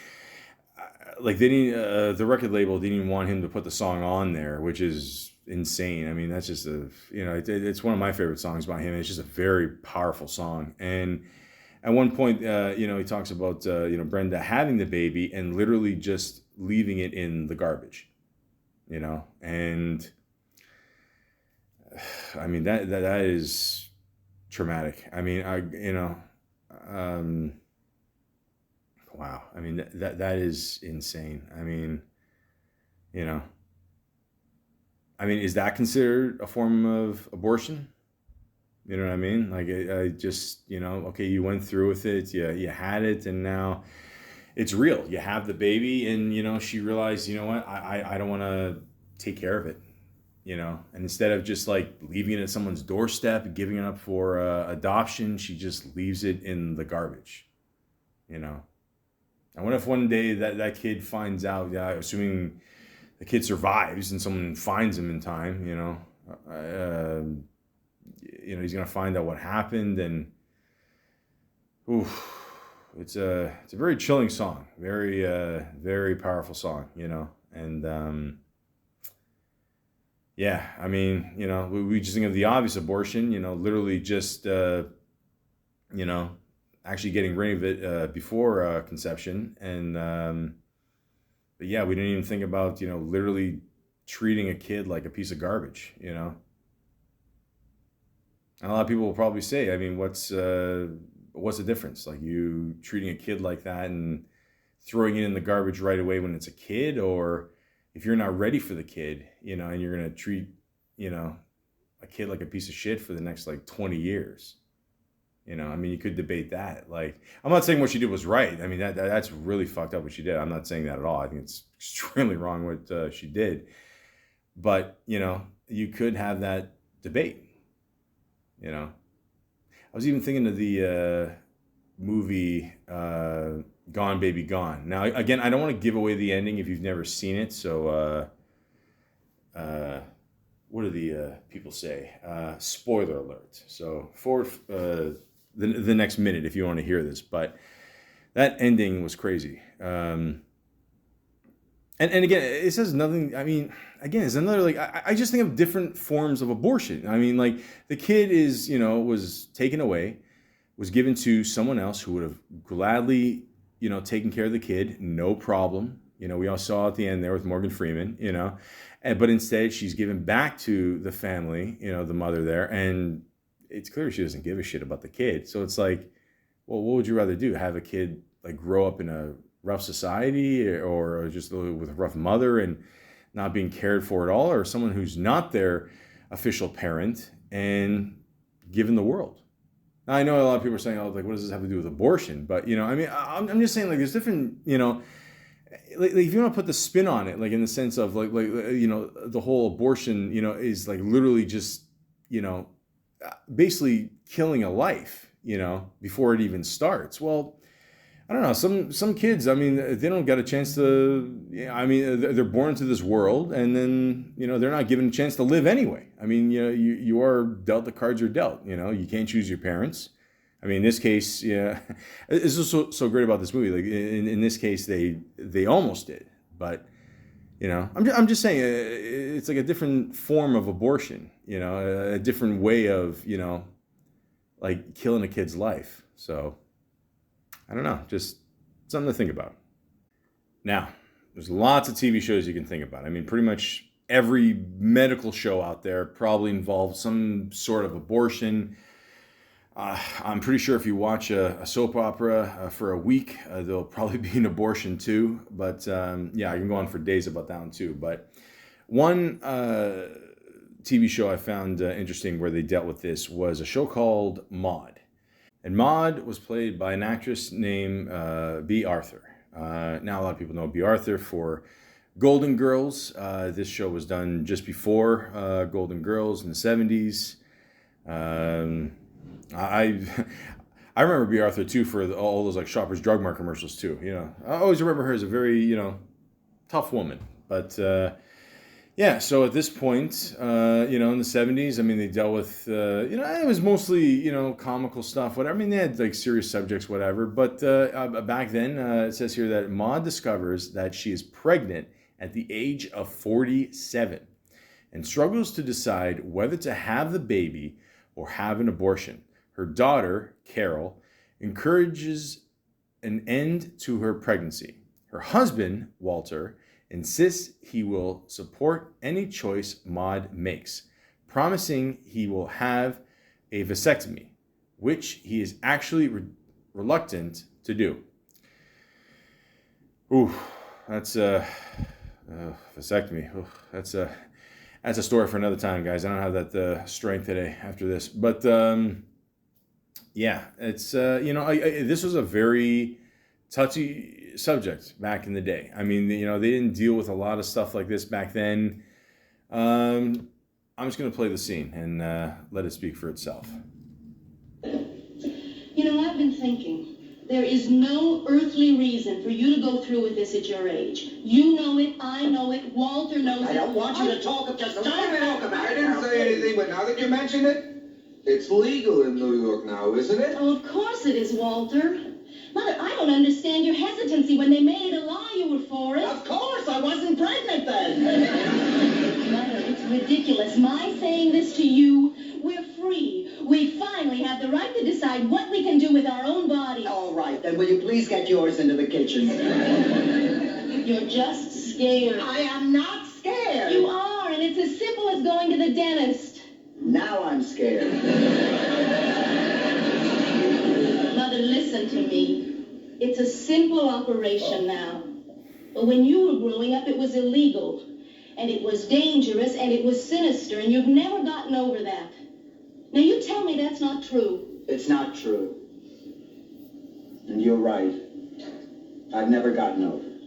A: like they didn't, the record label didn't even want him to put the song on there, which is insane. I mean, that's just it's one of my favorite songs by him. It's just a very powerful song. And at one point, he talks about, Brenda having the baby and literally just leaving it in the garbage, and I mean, that is traumatic. I mean, wow. I mean, that is insane. I mean, is that considered a form of abortion? You know what I mean? Like, I just, okay, you went through with it, you had it, and now it's real. You have the baby, and, she realized, what, I don't want to take care of it, and instead of just like leaving it at someone's doorstep, giving it up for adoption, she just leaves it in the garbage, I wonder if one day that kid finds out, assuming the kid survives and someone finds him in time, he's going to find out what happened. And it's a very chilling song, very, very powerful song, and yeah, I mean, we just think of the obvious abortion, literally just, actually getting rid of it before conception. And but yeah, we didn't even think about, literally treating a kid like a piece of garbage, And a lot of people will probably say, I mean, what's the difference? Like, you treating a kid like that and throwing it in the garbage right away when it's a kid, or if you're not ready for the kid, and you're going to treat, a kid like a piece of shit for the next like 20 years. I mean, you could debate that. Like, I'm not saying what she did was right. I mean, that's really fucked up what she did. I'm not saying that at all. I think it's extremely wrong what she did. But, you could have that debate. I was even thinking of the movie Gone Baby Gone. Now, again, I don't want to give away the ending if you've never seen it. So, what do the people say? Spoiler alert. So for the next minute, if you want to hear this, but that ending was crazy. And again, it says nothing. I mean, again, it's another like I just think of different forms of abortion. I mean, like the kid is, was taken away, was given to someone else who would have gladly, taken care of the kid, no problem. We all saw at the end there with Morgan Freeman, but instead she's given back to the family, the mother there, and it's clear she doesn't give a shit about the kid. So it's like, well, what would you rather do? Have a kid like grow up in a rough society or just with a rough mother and not being cared for at all, or someone who's not their official parent and given the world? Now, I know a lot of people are saying, oh, like, what does this have to do with abortion? But, I mean, I'm just saying, like, there's different, like if you want to put the spin on it, like in the sense of like the whole abortion, is like literally just, basically killing a life, before it even starts. Well, I don't know. Some kids, I mean, they don't get a chance to. I mean, they're born into this world, and then they're not given a chance to live anyway. I mean, you are dealt the cards you're dealt. You can't choose your parents. I mean, in this case, yeah, this is so great about this movie. Like in this case, they almost did, but I'm just saying it's like a different form of abortion. A different way of like killing a kid's life. So. I don't know, just something to think about. Now, there's lots of TV shows you can think about. I mean, pretty much every medical show out there probably involves some sort of abortion. I'm pretty sure if you watch a soap opera for a week, there'll probably be an abortion too. But yeah, I can go on for days about that one too. But one TV show I found interesting where they dealt with this was a show called Maude. And Maude was played by an actress named Bea Arthur. Now a lot of people know Bea Arthur for Golden Girls. This show was done just before Golden Girls in the 70s. I remember Bea Arthur too for all those like Shoppers Drug Mart commercials too. I always remember her as a very tough woman. But yeah, so at this point, in the 70s, I mean, they dealt with, it was mostly, comical stuff, whatever. I mean, they had like serious subjects, whatever. But back then, it says here that Maude discovers that she is pregnant at the age of 47 and struggles to decide whether to have the baby or have an abortion. Her daughter, Carol, encourages an end to her pregnancy. Her husband, Walter, insists he will support any choice Maude makes, promising he will have a vasectomy, which he is actually reluctant to do. Ooh, that's a vasectomy. Ooh, that's a story for another time, guys. I don't have that strength today after this, but yeah, it's this was a very touchy subject back in the day. I mean, they didn't deal with a lot of stuff like this back then. I'm just going to play the scene and let it speak for itself.
E: I've been thinking. There is no earthly reason for you to go through with this at your age. You know it, I know it, Walter knows it.
F: I don't want you to talk about it. Talk about it.
G: I didn't say anything, but now that you mention it, it's legal in New York now, isn't it?
E: Oh, of course it is, Walter. Mother, I don't understand your hesitancy. When they made it a law, you were for it.
F: Of course, I wasn't pregnant then.
E: Mother, it's ridiculous. My saying this to you, we're free. We finally have the right to decide what we can do with our own bodies.
F: All right, then will you please get yours into the kitchen?
E: You're just scared.
F: I am not scared.
E: You are, and it's as simple as going to the dentist.
F: Now I'm scared.
E: Mother, listen to me. It's a simple operation now. But when you were growing up, it was illegal. And it was dangerous, and it was sinister, and you've never gotten over that. Now you tell me that's not true.
F: It's not true. And you're right. I've never gotten over it.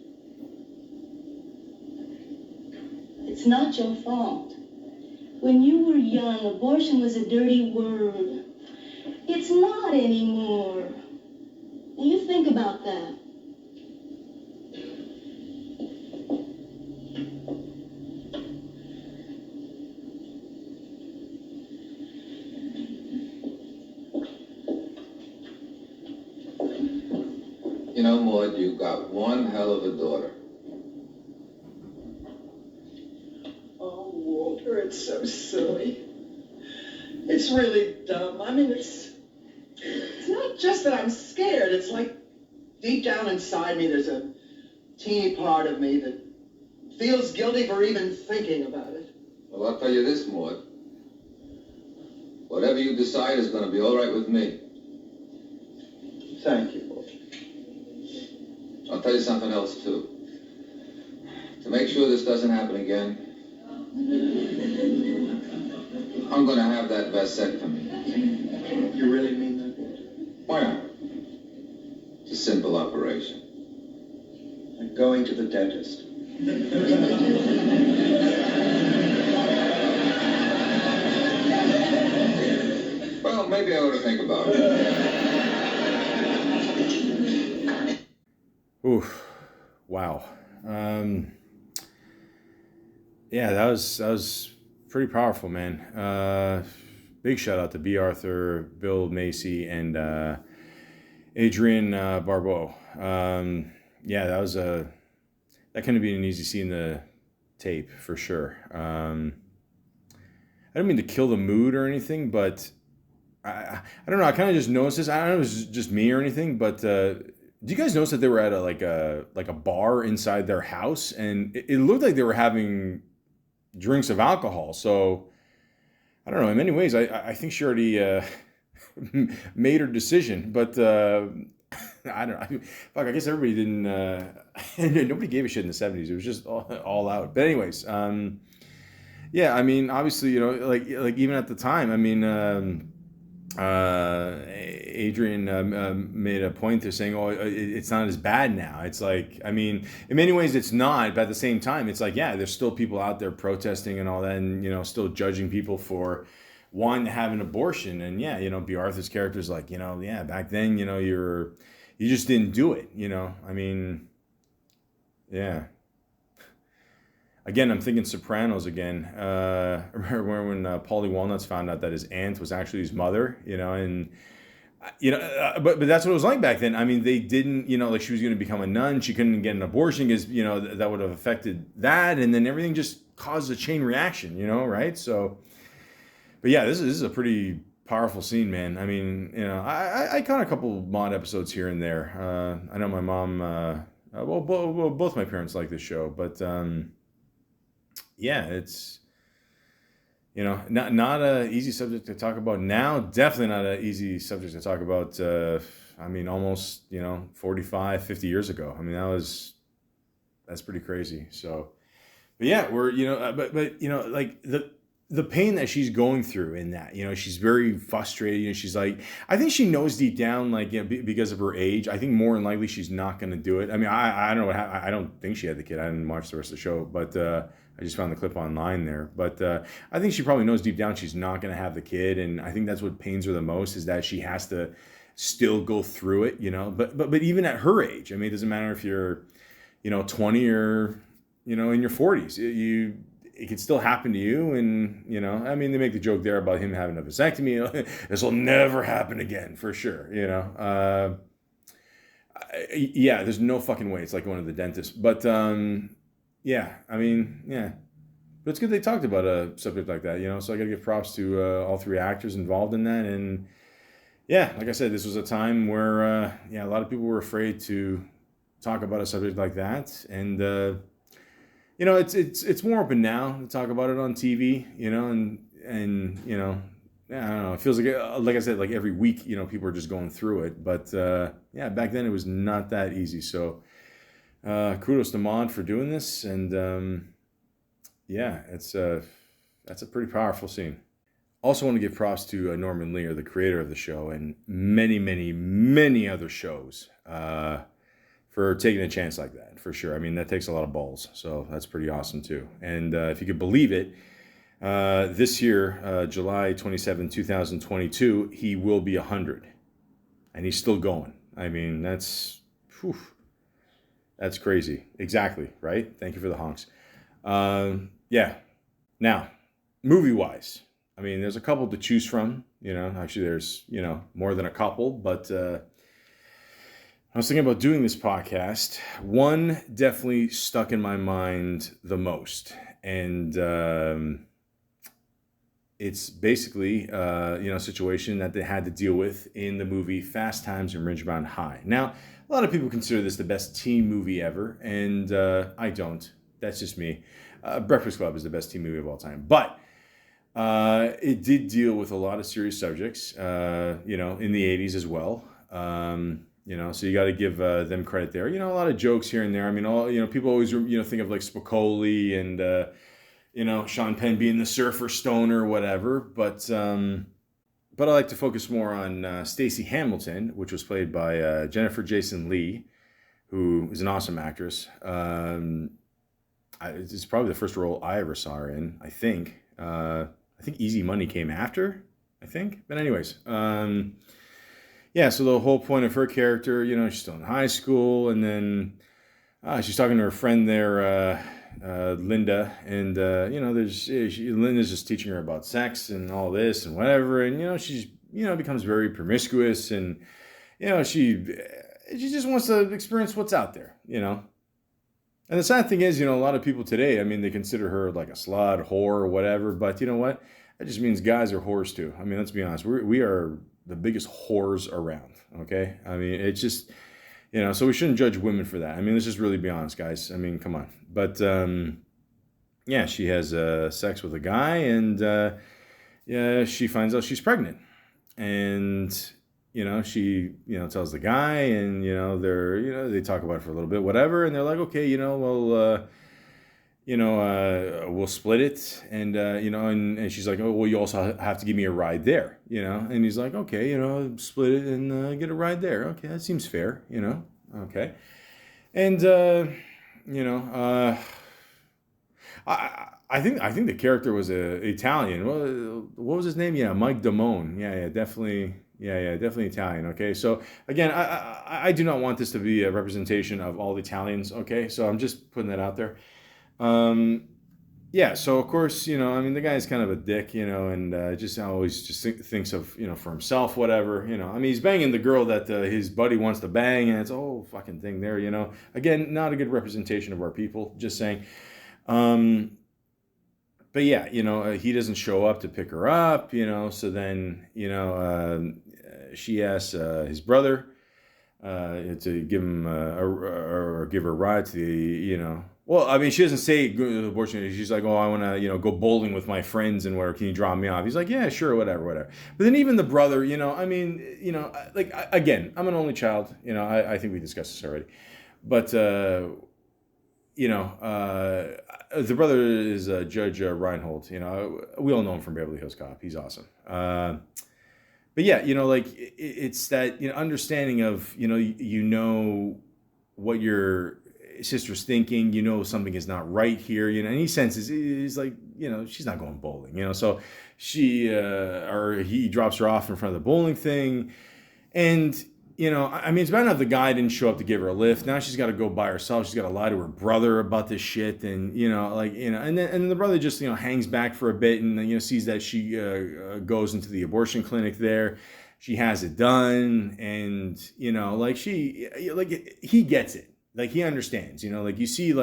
E: It's not your fault. When you were young, abortion was a dirty word. It's not anymore. Now you think about that.
G: You know, Maud, you got one hell of a daughter.
H: It's really dumb. I mean, it's not just that I'm scared. It's like deep down inside me, there's a teeny part of me that feels guilty for even thinking about it.
G: Well, I'll tell you this, Maud. Whatever you decide is going to be all right with me.
H: Thank you, Bob.
G: I'll tell you something else, too. To make sure this doesn't happen again, I'm going to have that vasectomy.
H: You really mean that?
G: Why not? It's a simple operation.
H: Like going to the dentist.
G: Well, maybe I ought to think about it.
A: Oof. Wow. Yeah, that was pretty powerful, man. Big shout out to B. Arthur, Bill Macy, and Adrienne Barbeau. Yeah, that couldn't be an easy scene to tape for sure. I don't mean to kill the mood or anything, but I don't know. I kind of just noticed this. I don't know if it was just me or anything, but do you guys notice that they were at a bar inside their house, and it looked like they were having drinks of alcohol? So I don't know. In many ways, I think she already made her decision, but I don't know. Fuck, I guess everybody didn't. Nobody gave a shit in the 70s. It was just all out. But anyways, yeah. I mean, obviously, you know, like even at the time, I mean, Adrian made a point to saying, "Oh, it's not as bad now." It's like, I mean, in many ways, it's not. But at the same time, it's like, yeah, there's still people out there protesting and all that, and you know, still judging people for wanting to have an abortion. And yeah, you know, B. Arthur's character is like, you know, yeah, back then, you know, you just didn't do it. You know, I mean, yeah. Again, I'm thinking Sopranos again. Remember when Paulie Walnuts found out that his aunt was actually his mother, you know, and you know, but that's what it was like back then. I mean, they didn't, you know, like she was going to become a nun, she couldn't get an abortion because you know that would have affected that, and then everything just caused a chain reaction, you know, right? So, but yeah, this is a pretty powerful scene, man. I mean, you know, I caught a couple mod episodes here and there. I know my mom, both my parents like this show, but. Yeah, it's, you know, not a easy subject to talk about now. Definitely not an easy subject to talk about. I mean, almost, you know, 45, 50 years ago. I mean, that's pretty crazy. So, but yeah, we're, you know, but you know, like the pain that she's going through in that, you know, she's very frustrated. You know, she's like, I think she knows deep down, like, you know, because of her age, I think more than likely she's not going to do it. I mean, I don't know what I don't think she had the kid. I didn't watch the rest of the show, but I just found the clip online there. But I think she probably knows deep down she's not going to have the kid. And I think that's what pains her the most, is that she has to still go through it, you know. But even at her age, I mean, it doesn't matter if you're, you know, 20 or, you know, in your 40s. It could still happen to you. And, you know, I mean, they make the joke there about him having a vasectomy. You know, this will never happen again, for sure, you know. Yeah, there's no fucking way. It's like going to the dentist. But, yeah, I mean, yeah. But it's good they talked about a subject like that, you know, so I got to give props to all three actors involved in that. And, yeah, like I said, this was a time where, yeah, a lot of people were afraid to talk about a subject like that. And, you know, it's more open now to talk about it on TV, you know, and you know, I don't know, it feels like I said, like every week, you know, people are just going through it. But, yeah, back then it was not that easy. So, kudos to Maud for doing this, and yeah, that's a pretty powerful scene. Also want to give props to Norman Lear, the creator of the show, and many, many, many other shows, for taking a chance like that, for sure. I mean, that takes a lot of balls, so that's pretty awesome too. And if you could believe it, this year, July 27, 2022, he will be 100, and he's still going. I mean, that's crazy. Exactly, right? Thank you for the honks. Yeah. Now, movie-wise, I mean, there's a couple to choose from. You know, actually, there's, you know, more than a couple. But I was thinking about doing this podcast. One definitely stuck in my mind the most. And it's basically, a situation that they had to deal with in the movie Fast Times at Ridgemont High. Now, a lot of people consider this the best teen movie ever, and I don't. That's just me. Breakfast Club is the best teen movie of all time. But it did deal with a lot of serious subjects, in the 80s as well. So you got to give them credit there. A lot of jokes here and there. I mean, people always, think of like Spicoli and, Sean Penn being the surfer stoner or whatever. But I like to focus more on Stacey Hamilton, which was played by Jennifer Jason Leigh, who is an awesome actress. It's probably the first role I ever saw her in, I think. I think Easy Money came after, I think. But anyways, so the whole point of her character, she's still in high school, and then she's talking to her friend there, Linda, and, Linda's just teaching her about sex and all this and whatever, and, she's, becomes very promiscuous, and, she just wants to experience what's out there, And the sad thing is, a lot of people today, I mean, they consider her like a slut, whore, or whatever. But you know what? That just means guys are whores too. I mean, let's be honest. We are the biggest whores around, okay? I mean, it's just, so we shouldn't judge women for that. I mean, let's just really be honest, guys. I mean, come on. But, she has sex with a guy, and she finds out she's pregnant. And she, tells the guy, and, they talk about it for a little bit, whatever. And they're like, okay, we'll split it. And, and she's like, oh, well, you also have to give me a ride there, And he's like, okay, split it and get a ride there. Okay, that seems fair, Okay. And, I think the character was Italian. Well, what was his name? Yeah, Mike Damone. Yeah, definitely. Yeah, definitely Italian. Okay, so again, I do not want this to be a representation of all Italians. Okay, so I'm just putting that out there. So of course, the guy's kind of a dick, and just always just thinks of, for himself, whatever, I mean, he's banging the girl that his buddy wants to bang, and it's a whole fucking thing there, Again, not a good representation of our people. Just saying. But yeah, he doesn't show up to pick her up, so then, she asks his brother to give him or give her a ride to the, well, I mean, she doesn't say go to the abortion. She's like, oh, I want to, go bowling with my friends and where can you drop me off? He's like, yeah, sure, whatever. But then even the brother, like, again, I'm an only child, I think we discussed this already. But, the brother is Judge Reinhold. We all know him from Beverly Hills Cop. He's awesome. But yeah, like it's that understanding of what your sister's thinking. Something is not right here. And he senses he's like she's not going bowling. So she or he drops her off in front of the bowling thing, and. I mean, it's bad enough the guy didn't show up to give her a lift. Now she's got to go by herself. She's got to lie to her brother about this shit, and and then the brother just hangs back for a bit, and sees that she goes into the abortion clinic there. She has it done, and he gets it, like he understands. You see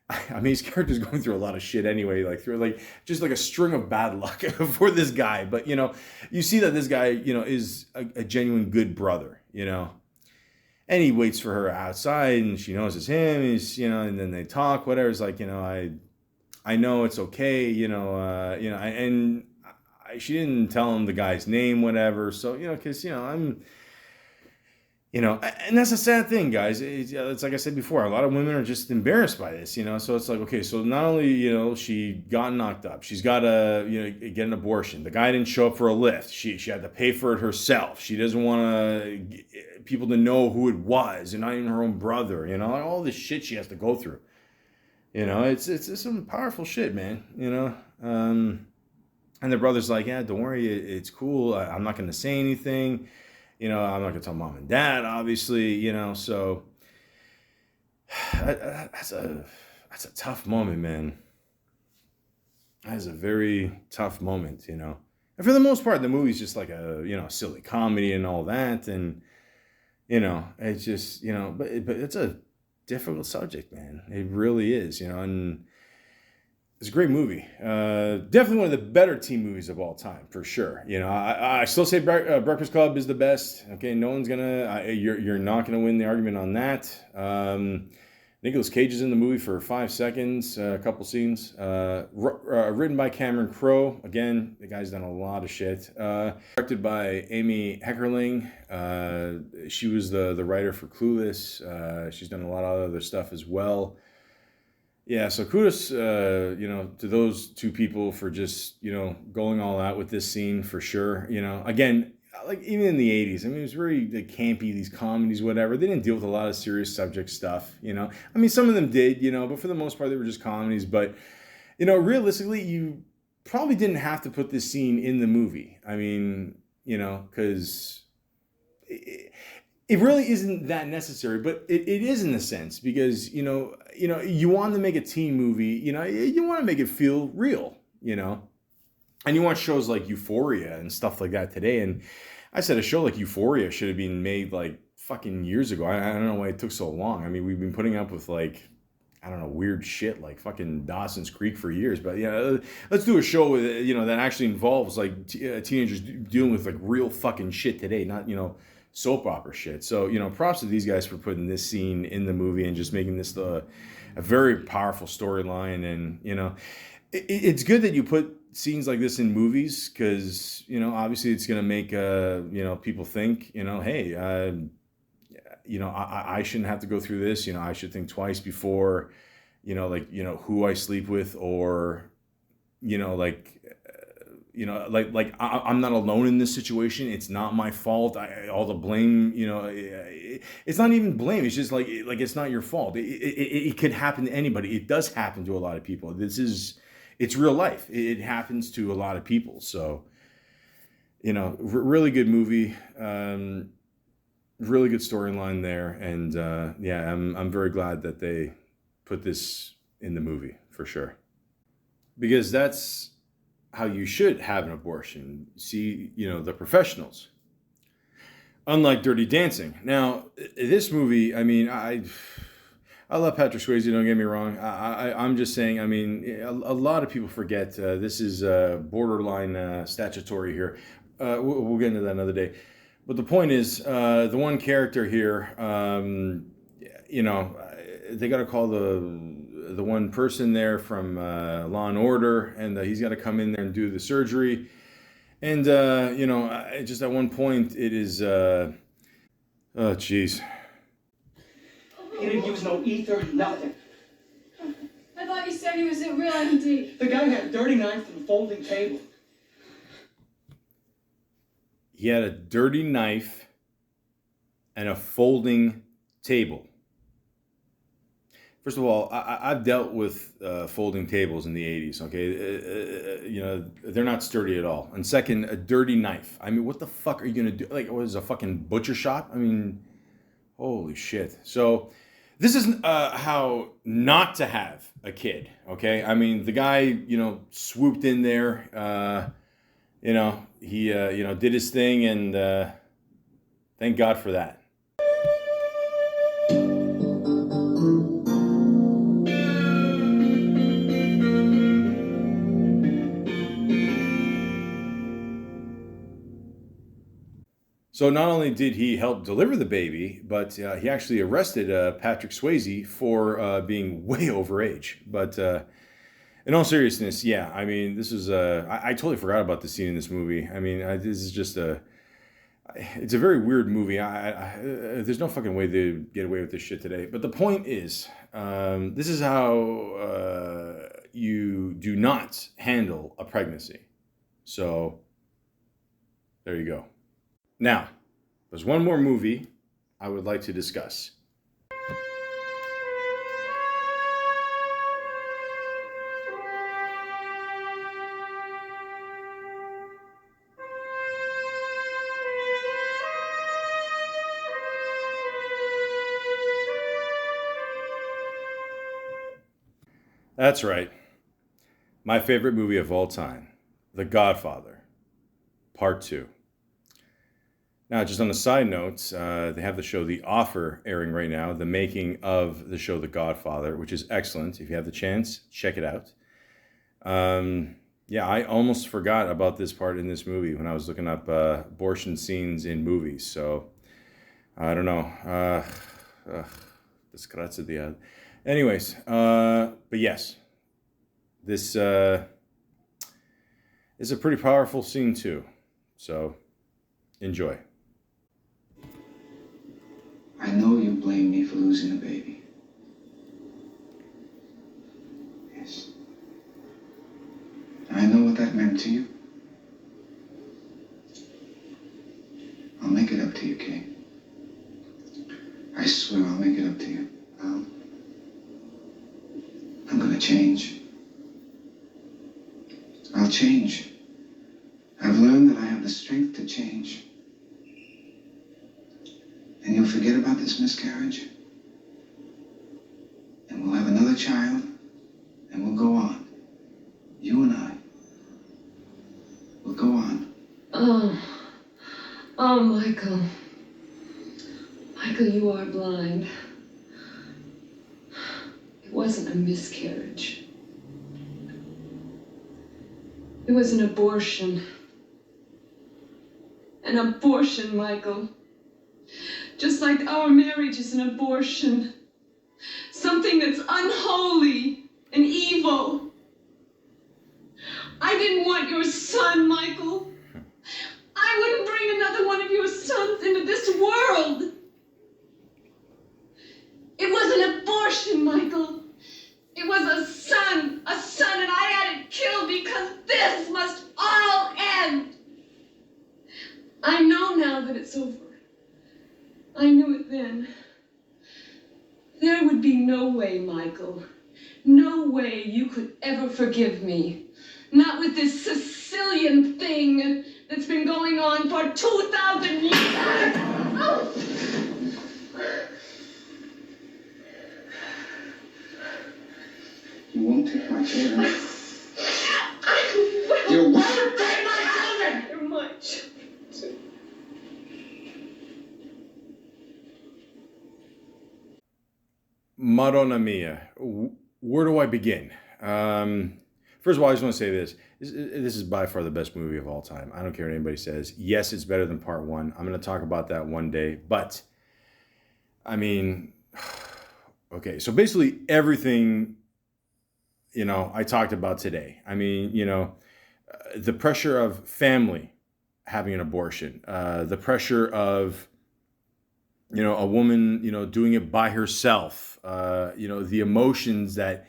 A: I mean, his character's going through a lot of shit anyway, through just a string of bad luck for this guy. But, you see that this guy, is a genuine good brother, and he waits for her outside and she knows it's him. He's, and then they talk, whatever. It's like, I know it's okay, she didn't tell him the guy's name, whatever. So, cause I'm, and that's a sad thing, guys. It's like I said before, a lot of women are just embarrassed by this, So it's like, okay, so not only, she got knocked up, she's got to, get an abortion. The guy didn't show up for a lift. She had to pay for it herself. She doesn't want people to know who it was, and not even her own brother, all this shit she has to go through. It's some powerful shit, man, And the brother's like, yeah, don't worry, it's cool. I'm not going to say anything. I'm not going to tell mom and dad, obviously, so that's a tough moment, man. That is a very tough moment, And for the most part, the movie's just like a, silly comedy and all that. And, it's just, but it's a difficult subject, man. It really is, and It's a great movie. Definitely one of the better teen movies of all time, for sure. You know, I still say Breakfast Club is the best. Okay, no one's gonna. You're not gonna win the argument on that. Nicolas Cage is in the movie for 5 seconds, a couple scenes. Written by Cameron Crowe. Again, the guy's done a lot of shit. Directed by Amy Heckerling. She was the writer for Clueless. She's done a lot of other stuff as well. Yeah, so kudos, to those two people for just, going all out with this scene for sure. Again, like even in the 80s, I mean, it was very like, campy, these comedies, whatever. They didn't deal with a lot of serious subject stuff, I mean, some of them did, but for the most part, they were just comedies. But, realistically, you probably didn't have to put this scene in the movie. I mean, because it really isn't that necessary, but it is in a sense because, you want to make a teen movie, you want to make it feel real, and you want shows like Euphoria and stuff like that today. And I said a show like Euphoria should have been made like fucking years ago. I don't know why it took so long. I mean, we've been putting up with like, I don't know, weird shit like fucking Dawson's Creek for years. But yeah, let's do a show with, that actually involves like teenagers dealing with like real fucking shit today, not, soap opera shit. So, props to these guys for putting this scene in the movie and just making this a very powerful storyline. And, it's good that you put scenes like this in movies because, obviously it's going to make, people think, hey, I shouldn't have to go through this. I should think twice before, who I sleep with or, I'm not alone in this situation. It's not my fault. All the blame, it's not even blame. It's just like it's not your fault. It could happen to anybody. It does happen to a lot of people. It's real life. It happens to a lot of people. So, really good movie. Really good storyline there. And I'm very glad that they put this in the movie for sure. Because that's how you should have an abortion. See, the professionals. Unlike Dirty Dancing. Now, this movie, I mean, I love Patrick Swayze, don't get me wrong. I'm just saying, I mean, a lot of people forget this is borderline statutory here. We'll get into that another day. But the point is, the one character here, they got to call the one person there from Law and Order, and he's got to come in there and do the surgery. And, just at one point, it is, oh, jeez.
D: He didn't use no ether, nothing.
I: I thought you said he was a real MD.
D: The guy had a dirty knife and a folding table.
A: He had a dirty knife and a folding table. First of all, I've dealt with folding tables in the 80s, okay? They're not sturdy at all. And second, a dirty knife. I mean, what the fuck are you going to do? Like, what is a fucking butcher shop? I mean, holy shit. So this is how not to have a kid, okay? I mean, the guy, swooped in there. He, did his thing, and thank God for that. So not only did he help deliver the baby, but he actually arrested Patrick Swayze for being way over age. But in all seriousness, yeah, I mean, this is I totally forgot about the scene in this movie. I mean, this is just it's a very weird movie. There's no fucking way to get away with this shit today. But the point is, this is how you do not handle a pregnancy. So there you go. Now, there's one more movie I would like to discuss. That's right. My favorite movie of all time, The Godfather, Part 2. Now, just on a side note, they have the show The Offer airing right now, the making of the show The Godfather, which is excellent. If you have the chance, check it out. Yeah, I almost forgot about this part in this movie when I was looking up abortion scenes in movies. So I don't know. Desgraziado. Anyways, but yes, this is a pretty powerful scene too. So enjoy.
F: I know you blame me for losing a baby. Yes. I know what that meant to you. I'll make it up to you, Kay. I swear I'll make it up to you. I'm gonna change. I'll change. I've learned that I have the strength to change. And you'll forget about this miscarriage. And we'll have another child. And we'll go on. You and I. We'll go on.
C: Oh, Michael. Michael, you are blind. It wasn't a miscarriage. It was an abortion. An abortion, Michael. Just like our marriage is an abortion. Something that's unholy and evil. I didn't want your son, Michael. I wouldn't bring another one of your sons into this world. It was an abortion, Michael. It was a son, and I had it killed because this must all end. I know now that it's over. I knew it then. There would be no way, Michael. No way you could ever forgive me. Not with this Sicilian thing that's been going on for 2,000 years. Oh.
F: You won't take my children.
C: You won't take my children! They're my children.
A: Madonna mia, where do I begin? First of all, I just want to say this. This is by far the best movie of all time. I don't care what anybody says. Yes, it's better than part one. I'm going to talk about that one day. But, I mean, okay. So basically everything, I talked about today. I mean, the pressure of family having an abortion, the pressure of, a woman, doing it by herself, the emotions that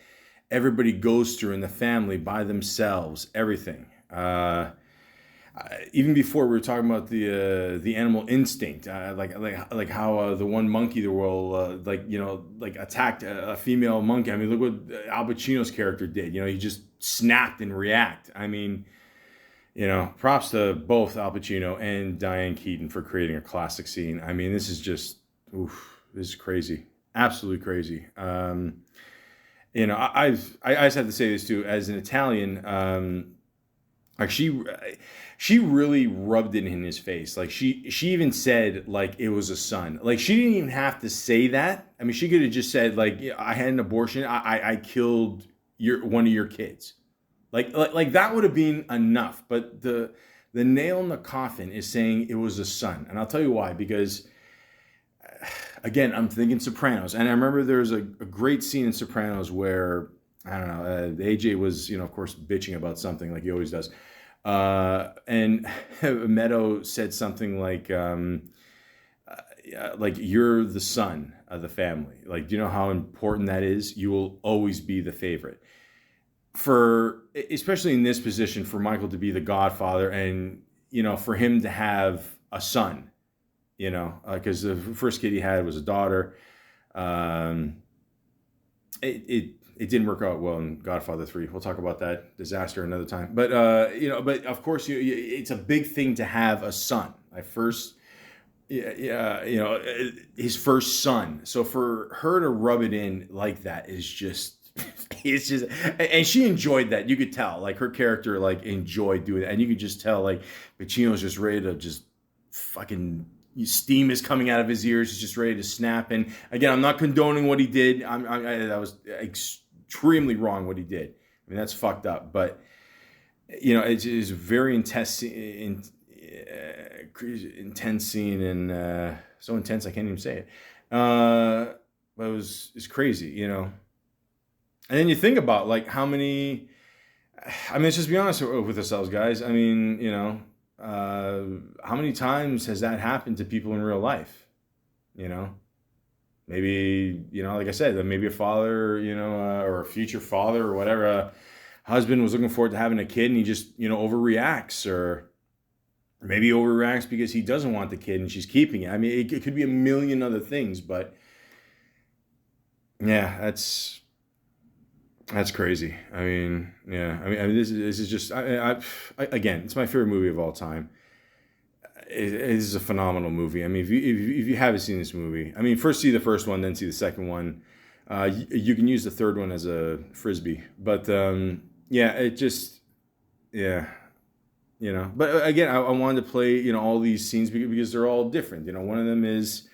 A: everybody goes through in the family by themselves, everything. Even before we were talking about the animal instinct, like how the one monkey that will attacked a female monkey. I mean, look what Al Pacino's character did. He just snapped and react. I mean, props to both Al Pacino and Diane Keaton for creating a classic scene. I mean, this is just, this is crazy, absolutely crazy. I just have to say this too, as an Italian, like she really rubbed it in his face. Like she even said like it was a son. Like she didn't even have to say that. I mean, she could have just said like, I had an abortion. I killed one of your kids. Like that would have been enough. But the nail in the coffin is saying it was a son. And I'll tell you why, because again, I'm thinking Sopranos. And I remember there's a great scene in Sopranos where, I don't know, AJ was, of course, bitching about something like he always does. And Meadow said something like you're the son of the family. Like, do you know how important that is? You will always be the favorite. Especially in this position, for Michael to be the godfather and, for him to have a son, because the first kid he had was a daughter. It didn't work out well in Godfather 3. We'll talk about that disaster another time. But, but of course, it's a big thing to have a son. His first son. So for her to rub it in like that is just, it's just, and she enjoyed that. You could tell, like her character, like enjoyed doing it. And you could just tell, like Pacino's just ready to just fucking, steam is coming out of his ears. He's just ready to snap. And again, I'm not condoning what he did. That was extremely wrong what he did. I mean, that's fucked up. But, it is very intense, intense scene, and so intense I can't even say it. But it's crazy, And then you think about like how many. I mean, let's just be honest with ourselves, guys. I mean, how many times has that happened to people in real life? Maybe, like I said, maybe a father, or a future father or whatever, a husband was looking forward to having a kid and he just, overreacts, or maybe overreacts because he doesn't want the kid and she's keeping it. I mean, it could be a million other things, but yeah, that's crazy. I mean, yeah. I mean, this is just. Again, it's my favorite movie of all time. It is a phenomenal movie. I mean, if you haven't seen this movie, I mean, first see the first one, then see the second one. You can use the third one as a frisbee, but yeah, it just, yeah, But again, I wanted to play all these scenes because they're all different. One of them is.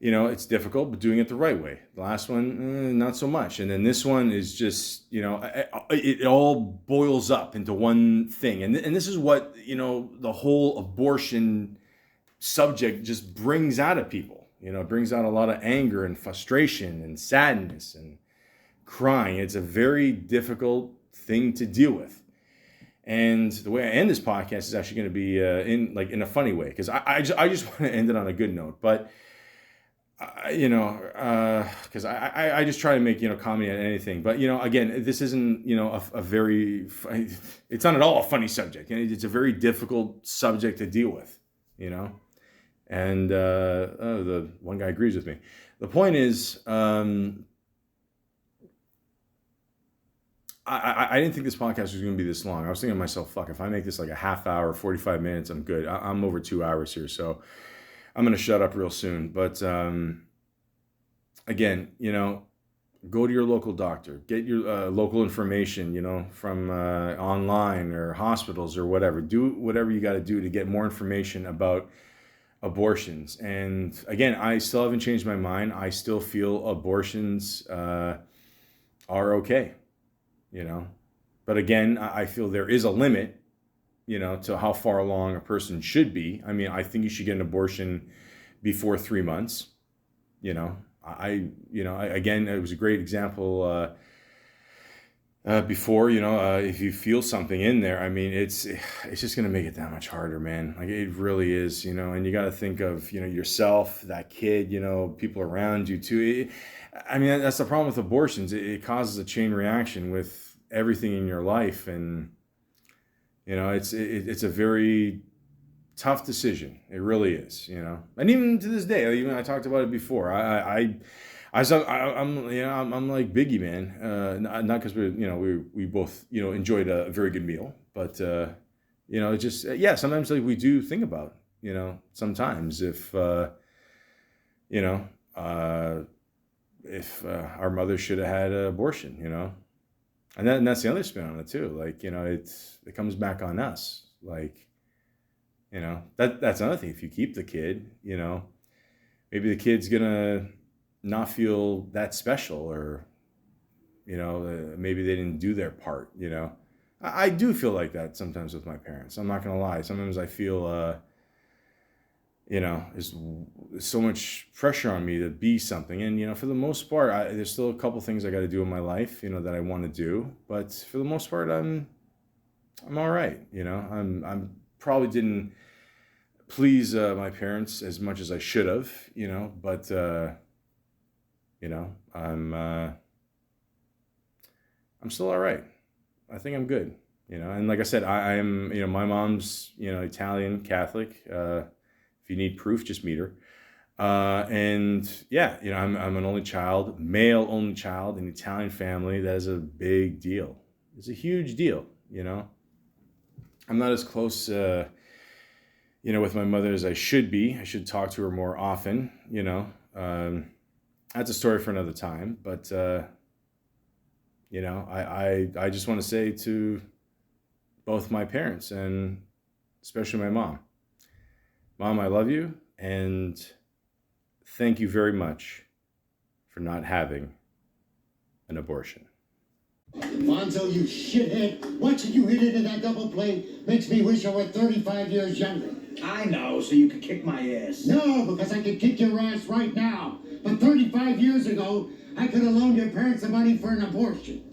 A: It's difficult, but doing it the right way. The last one, not so much. And then this one is just, it all boils up into one thing. And this is what, the whole abortion subject just brings out of people. It brings out a lot of anger and frustration and sadness and crying. It's a very difficult thing to deal with. And the way I end this podcast is actually going to be in a funny way, because I just want to end it on a good note. But because I just try to make comedy out of anything, but again, this isn't a very, it's not at all a funny subject, and it's a very difficult subject to deal with, and the one guy agrees with me. The point is, I didn't think this podcast was going to be this long. I was thinking to myself, fuck, if I make this like a half hour, 45 minutes, I'm good. I'm over 2 hours here, so I'm going to shut up real soon. But again, go to your local doctor. Get your local information, from online or hospitals or whatever. Do whatever you got to do to get more information about abortions. And again, I still haven't changed my mind. I still feel abortions are okay, But again, I feel there is a limit to how far along a person should be. I mean, I think you should get an abortion before 3 months. Again, it was a great example before, if you feel something in there, I mean, it's just going to make it that much harder, man. Like, it really is, and you got to think of, yourself, that kid, people around you too. I mean, that's the problem with abortions. It causes a chain reaction with everything in your life. And, it's a very tough decision. It really is, And even to this day, even I talked about it before. I'm like Biggie, man. Not because we both enjoyed a very good meal, but it just sometimes like we do think about sometimes if our mother should have had an abortion, and that's the other spin on it too. Like it comes back on us. Like that's another thing. If you keep the kid, maybe the kid's gonna not feel that special, or maybe they didn't do their part. I do feel like that sometimes with my parents. I'm not gonna lie. Sometimes I feel there's so much pressure on me to be something, and for the most part, there's still a couple things I got to do in my life, that I want to do, but for the most part, I'm all right. I'm probably didn't please my parents as much as I should have, but I'm still all right. I think I'm good, and like I said, I am, my mom's, Italian Catholic. If you need proof, just meet her. And yeah, I'm an only child, male only child in an Italian family. That is a big deal. It's a huge deal, I'm not as close, with my mother as I should be. I should talk to her more often, That's a story for another time. But, I just want to say to both my parents, and especially my mom, Mom, I love you, and thank you very much for not having an abortion.
J: Fonzo, you shithead. Watching you hit into that double play makes me wish I were 35 years younger.
D: I know, so you could kick my ass.
J: No, because I could kick your ass right now. But 35 years ago, I could have loaned your parents the money for an abortion.